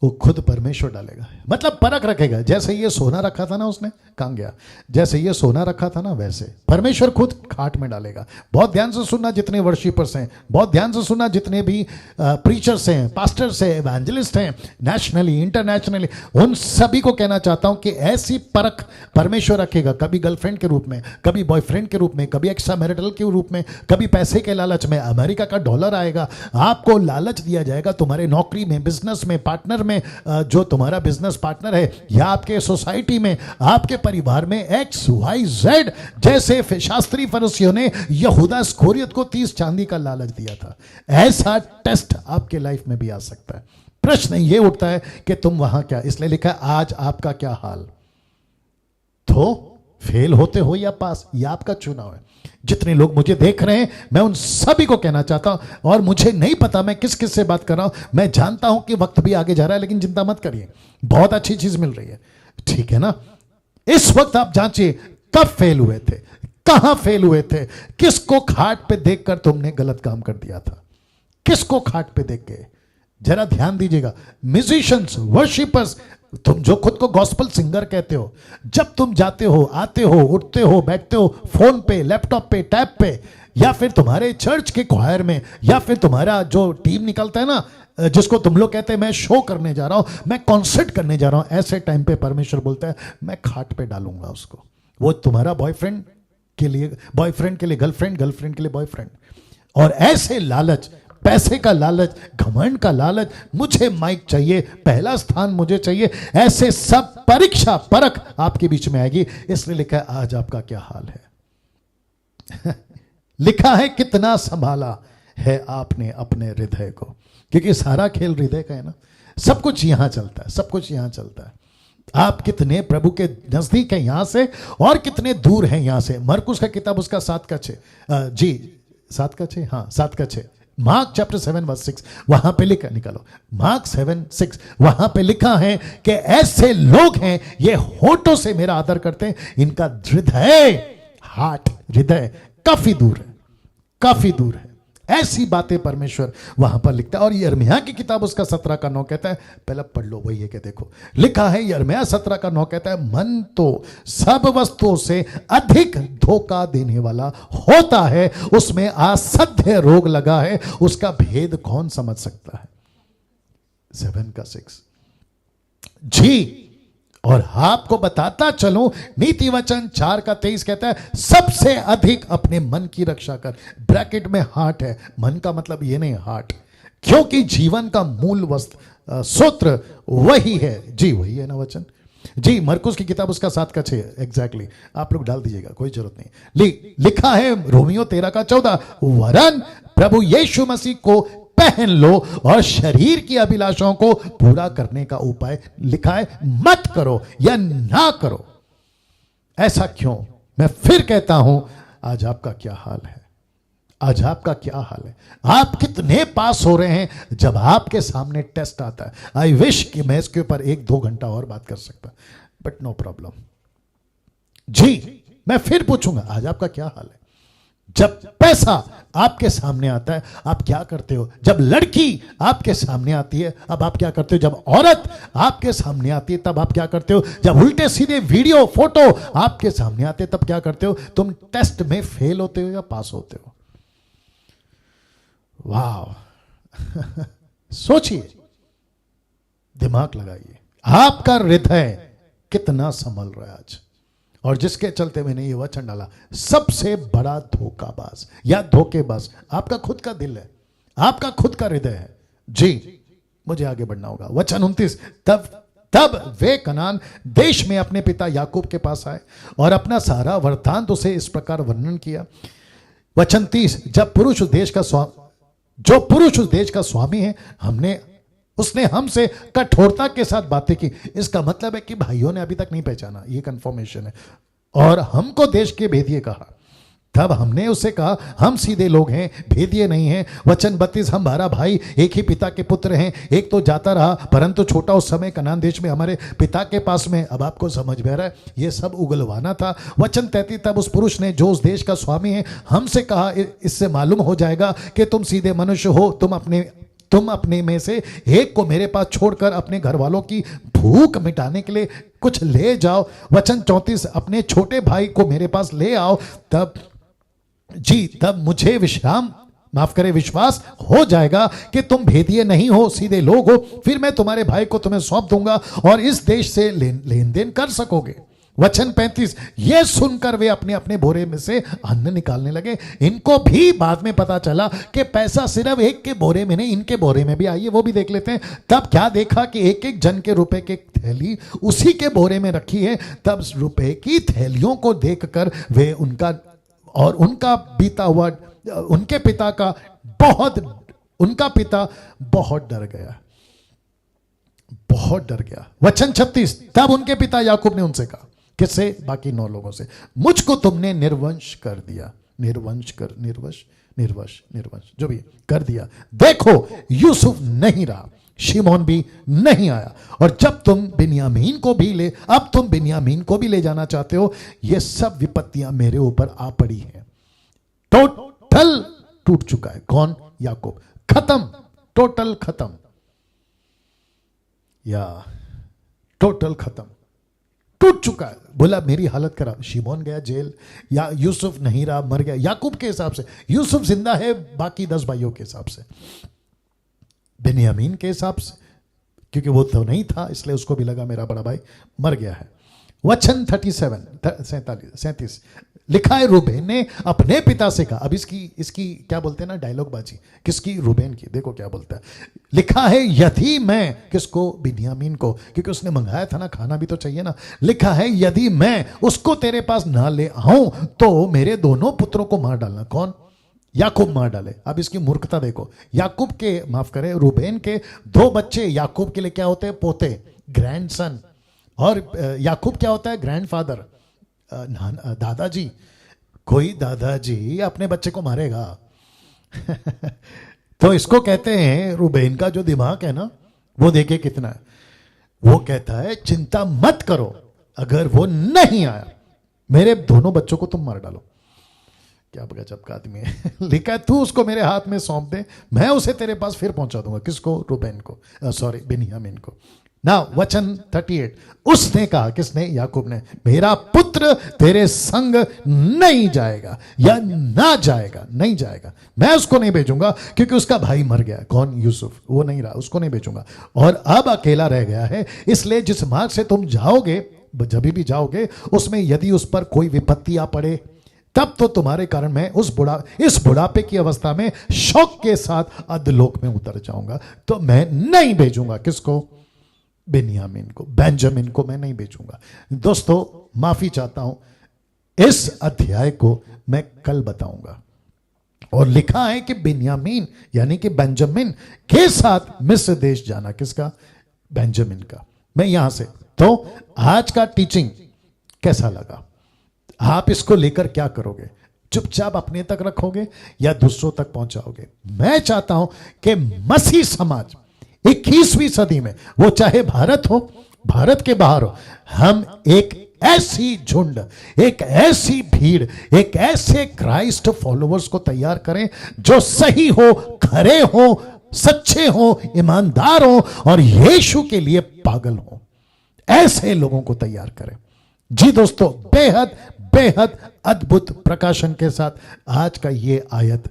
Speaker 1: वो खुद परमेश्वर डालेगा, मतलब परख रखेगा। जैसे ये सोना रखा था ना, उसने कहां गया, जैसे ये सोना रखा था ना वैसे परमेश्वर खुद खाट में डालेगा। बहुत ध्यान से सुनना जितने वर्शिपर्स हैं, बहुत ध्यान से सुनना जितने भी प्रीचर्स हैं, पास्टर्स हैं, एवेंजलिस्ट हैं, नेशनली इंटरनेशनली, उन सभी को कहना चाहता हूं कि ऐसी परख परमेश्वर रखेगा। कभी गर्लफ्रेंड के रूप में, कभी बॉयफ्रेंड के रूप में, कभी एक्स्ट्रा मैरिटल के रूप में, कभी पैसे के लालच में। अमेरिका का डॉलर आएगा, आपको लालच दिया जाएगा, तुम्हारे नौकरी में, बिजनेस में, पार्टनर में, जो तुम्हारा बिजनेस पार्टनर है, या आपके सोसाइटी में, आपके परिवार में XYZ, जैसे शास्त्री फरीसियों ने यहूदा इस्करियोत को 30 चांदी का लालच दिया था। ऐसा टेस्ट आपके लाइफ में भी आ सकता है। प्रश्न ये उठता है कि तुम वहां क्या, इसलिए लिखा है आज आपका क्या हाल, तो फेल होते हो या पास, ये आपका चुनाव है। जितने लोग मुझे देख रहे हैं मैं उन सभी को कहना चाहता हूं, और मुझे नहीं पता मैं किस किस से बात कर रहा हूं, मैं जानता हूं कि वक्त भी आगे जा रहा है, लेकिन चिंता मत करिए, बहुत अच्छी चीज मिल रही है, ठीक है ना। इस वक्त आप जांचिए कब फेल हुए थे, कहां फेल हुए थे, किसको खाट पे देखकर तुमने गलत काम कर दिया था, किसको खाट पे देख के। जरा ध्यान दीजिएगा, म्यूजिशियंस, वर्शिपर्स, तुम जो खुद को गॉस्पल सिंगर कहते हो, जब तुम जाते हो, आते हो, उठते हो, बैठते हो, फोन पे, लैपटॉप पे, टैब पे, या फिर तुम्हारे चर्च के क्वायर में, या फिर तुम्हारा जो टीम निकलता है ना, जिसको तुम लोग कहते हैं मैं शो करने जा रहा हूं, मैं कॉन्सर्ट करने जा रहा हूं, ऐसे टाइम पे परमेश्वर बोलता है मैं खाट पे डालूंगा उसको। वो तुम्हारा बॉयफ्रेंड के लिए गर्लफ्रेंड, गर्लफ्रेंड के लिए बॉयफ्रेंड, और ऐसे लालच, पैसे का लालच, घमंड का लालच, मुझे माइक चाहिए, पहला स्थान मुझे चाहिए, ऐसे सब परीक्षा परख आपके बीच में आएगी। इसलिए लिखा है आज आपका क्या हाल है। लिखा है कितना संभाला है आपने अपने हृदय को, क्योंकि सारा खेल हृदय का है ना। सब कुछ यहां चलता है, सब कुछ यहां चलता है। आप कितने प्रभु के नजदीक हैं यहां से, और कितने दूर हैं यहां से। मरकुस का किताब उसका 7 का 6, जी 7 का 6, हाँ 7 का 6, मार्क चैप्टर 7 वर्स 6, वहां पे लिखा, निकालो मार्क 7:6, वहां पे लिखा है कि ऐसे लोग हैं ये होठों से मेरा आदर करते हैं, इनका हृदय, हार्ट, हृदय काफी दूर है, काफी दूर है। ऐसी बातें परमेश्वर वहां पर लिखता है। और यिर्मयाह की किताब उसका 17 का 9 कहता है, पहले पढ़ लो वही है कि देखो लिखा है, यिर्मयाह 17 का 9 कहता है, मन तो सब वस्तुओं से अधिक धोखा देने वाला होता है, उसमें असह्य रोग लगा है, उसका भेद कौन समझ सकता है। 7 का 6 जी। और आपको बताता चलूं, नीति वचन 4 का 23 कहता है, सबसे अधिक अपने मन की रक्षा कर। ब्रैकेट में हार्ट है, मन का मतलब ये नहीं हार्ट, क्योंकि जीवन का मूल सूत्र वही है। जी वही है ना वचन। जी मरकुस की किताब उसका 7 का 6 एग्जैक्टली आप लोग डाल दीजिएगा, कोई जरूरत नहीं। लिखा है रोमियो 13 का 14, वरन प्रभु यीशु मसीह को पहन लो और शरीर की अभिलाषाओं को पूरा करने का उपाय लिखा है मत करो या ना करो। ऐसा क्यों? मैं फिर कहता हूं, आज आपका क्या हाल है? आज आपका क्या हाल है? आप कितने पास हो रहे हैं जब आपके सामने टेस्ट आता है? आई विश कि मैं इसके ऊपर 1-2 घंटा और बात कर सकता, बट नो प्रॉब्लम। जी मैं फिर पूछूंगा, आज आपका क्या हाल है? जब पैसा आपके सामने आता है आप क्या करते हो? जब लड़की आपके सामने आती है अब आप क्या करते हो? जब औरत आपके सामने आती है तब आप क्या करते हो? जब उल्टे सीधे वीडियो फोटो आपके सामने आते हैं तब क्या करते हो? तुम टेस्ट में फेल होते हो या पास होते हो? वाह सोचिए, दिमाग लगाइए, आपका हृदय कितना संभल रहा है आज? और जिसके चलते मैंने ये वचन डाला, सबसे बड़ा धोखाबाज या धोखेबाज आपका खुद का दिल है, आपका खुद का हृदय है। जी मुझे आगे बढ़ना होगा। वचन 29, तब वे कनान देश में अपने पिता याकूब के पास आए और अपना सारा वृत्तांत उसे इस प्रकार वर्णन किया। वचन 30, जो पुरुष उस देश का स्वामी है, उसने हमसे कठोरता के साथ बातें की। इसका मतलब है कि भाइयों ने अभी तक नहीं पहचाना, ये कंफर्मेशन है। और हमको देश के भेदिए कहा। तब हमने उससे कहा, हम सीधे लोग हैं, भेदिए नहीं हैं। वचन 32, हम 12 भाई एक ही पिता के पुत्र हैं। एक तो जाता रहा परंतु छोटा उस समय कनान देश में हमारे पिता के पास में। अब आपको समझ में आ रहा है, ये सब उगलवाना था। वचन 33, तब उस पुरुष ने जो उस देश का स्वामी है हमसे कहा, इससे मालूम हो जाएगा कि तुम सीधे मनुष्य हो। तुम अपने में से एक को मेरे पास छोड़कर अपने घर वालों की भूख मिटाने के लिए कुछ ले जाओ। वचन 34, अपने छोटे भाई को मेरे पास ले आओ, तब मुझे विश्वास हो जाएगा कि तुम भेदिए नहीं हो, सीधे लोग हो। फिर मैं तुम्हारे भाई को तुम्हें सौंप दूंगा और इस देश से लेन देन कर सकोगे। वचन 35, ये सुनकर वे अपने अपने बोरे में से अन्न निकालने लगे। इनको भी बाद में पता चला कि पैसा सिर्फ एक के बोरे में नहीं, इनके बोरे में भी। आइए वो भी देख लेते हैं। तब क्या देखा कि एक एक जन के रुपए की थैली उसी के बोरे में रखी है। तब रुपए की थैलियों को देखकर वे उनका बीता हुआ उनके पिता बहुत डर गया। वचन 36, तब उनके पिता याकूब ने उनसे कहा, किससे? बाकी 9 लोगों से, मुझको तुमने निर्वंश कर दिया। निर्वंश जो भी कर दिया। देखो यूसुफ नहीं रहा, शिमोन भी नहीं आया, और अब तुम बिन्यामीन को भी ले जाना चाहते हो। ये सब विपत्तियां मेरे ऊपर आ पड़ी हैं। टोटल टूट चुका है। कौन? याकूब। खत्म, टोटल खत्म, या टोटल खत्म, टूट चुका है। बोला मेरी हालत खराब। शिमोन गया जेल, या यूसुफ नहीं रहा, मर गया। याकूब के हिसाब से यूसुफ जिंदा है, बाकी 10 भाइयों के हिसाब से, बिन्यामीन के हिसाब से, क्योंकि वो तो नहीं था इसलिए उसको भी लगा मेरा बड़ा भाई मर गया है। वचन 37 लिखा है, रूबेन ने अपने पिता से कहा। अब इसकी क्या बोलते हैं ना, डायलॉग बाजी। किसकी? रूबेन की। देखो क्या बोलता है। लिखा है, यदि मैं, किसको? बिन्यामीन को, क्योंकि उसने मंगाया था ना, खाना भी तो चाहिए ना। लिखा है, यदि मैं उसको तेरे पास ना ले आऊं तो मेरे दोनों पुत्रों को मार डालना। कौन? याकूब मार डाले। अब इसकी मूर्खता देखो। याकूब के, माफ करें, रूबेन के 2 बच्चे याकूब के लिए क्या होते हैं? पोते, ग्रैंडसन। और याकूब क्या होता है? ग्रैंडफादर, दादाजी। कोई दादाजी अपने बच्चे को मारेगा? तो इसको कहते हैं, रूबेन का जो दिमाग है ना, वो देखे कितना है। वो कहता है, चिंता मत करो, अगर वो नहीं आया मेरे दोनों बच्चों को तुम मार डालो। क्या गजब का आदमी है। लिखा है, तू उसको मेरे हाथ में सौंप दे, मैं उसे तेरे पास फिर पहुंचा दूंगा। किसको? रूबेन को, सॉरी बिन्यामीन को। ना वचन 38, उसने कहा, किसने? याकूब ने, मेरा पुत्र तेरे संग नहीं जाएगा, या ना जाएगा, नहीं जाएगा। मैं उसको नहीं भेजूंगा क्योंकि उसका भाई मर गया। कौन? यूसुफ। वो नहीं रहा, उसको नहीं भेजूंगा, और अब अकेला रह गया है। इसलिए जिस मार्ग से तुम जाओगे, जब भी जाओगे, उसमें यदि उस पर कोई विपत्ति आ पड़े, तब तो तुम्हारे कारण मैं इस बुढ़ापे की अवस्था में शौक के साथ अधलोक में उतर जाऊंगा। तो मैं नहीं भेजूंगा किसको? बिन्यामीन को, बेंजामिन को मैं नहीं भेजूंगा। दोस्तों माफी चाहता हूं, इस अध्याय को मैं कल बताऊंगा। और लिखा है कि बिन्यामीन यानी कि बेंजामिन के साथ मिस्र देश जाना। किसका? बेंजामिन का। मैं यहां से तो आज का टीचिंग कैसा लगा? आप इसको लेकर क्या करोगे? चुपचाप अपने तक रखोगे या दूसरों तक पहुंचाओगे? मैं चाहता हूं कि मसीह समाज 21वीं सदी में, वो चाहे भारत हो, भारत के बाहर हो, हम एक ऐसी झुंड, एक ऐसी भीड़, एक ऐसे क्राइस्ट फॉलोअर्स को तैयार करें जो सही हो, खरे हो, सच्चे हो, ईमानदार हो और यीशु के लिए पागल हो। ऐसे लोगों को तैयार करें। जी दोस्तों, बेहद बेहद अद्भुत प्रकाशन के साथ आज का ये आयत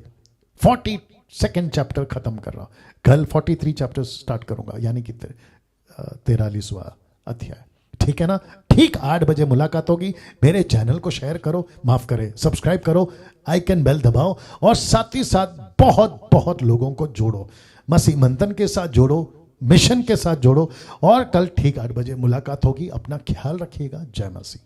Speaker 1: 42nd चैप्टर खत्म कर रहा हूं। कल 43 चैप्टर स्टार्ट करूंगा, यानी कि 43वां अध्याय। ठीक है ना? ठीक 8 बजे मुलाकात होगी। मेरे चैनल को शेयर करो, माफ करें सब्सक्राइब करो, आइकन बेल दबाओ और साथ ही साथ बहुत बहुत लोगों को जोड़ो, मसीह मंथन के साथ जोड़ो, मिशन के साथ जोड़ो। और कल ठीक 8 बजे मुलाकात होगी। अपना ख्याल रखिएगा। जय मसीह।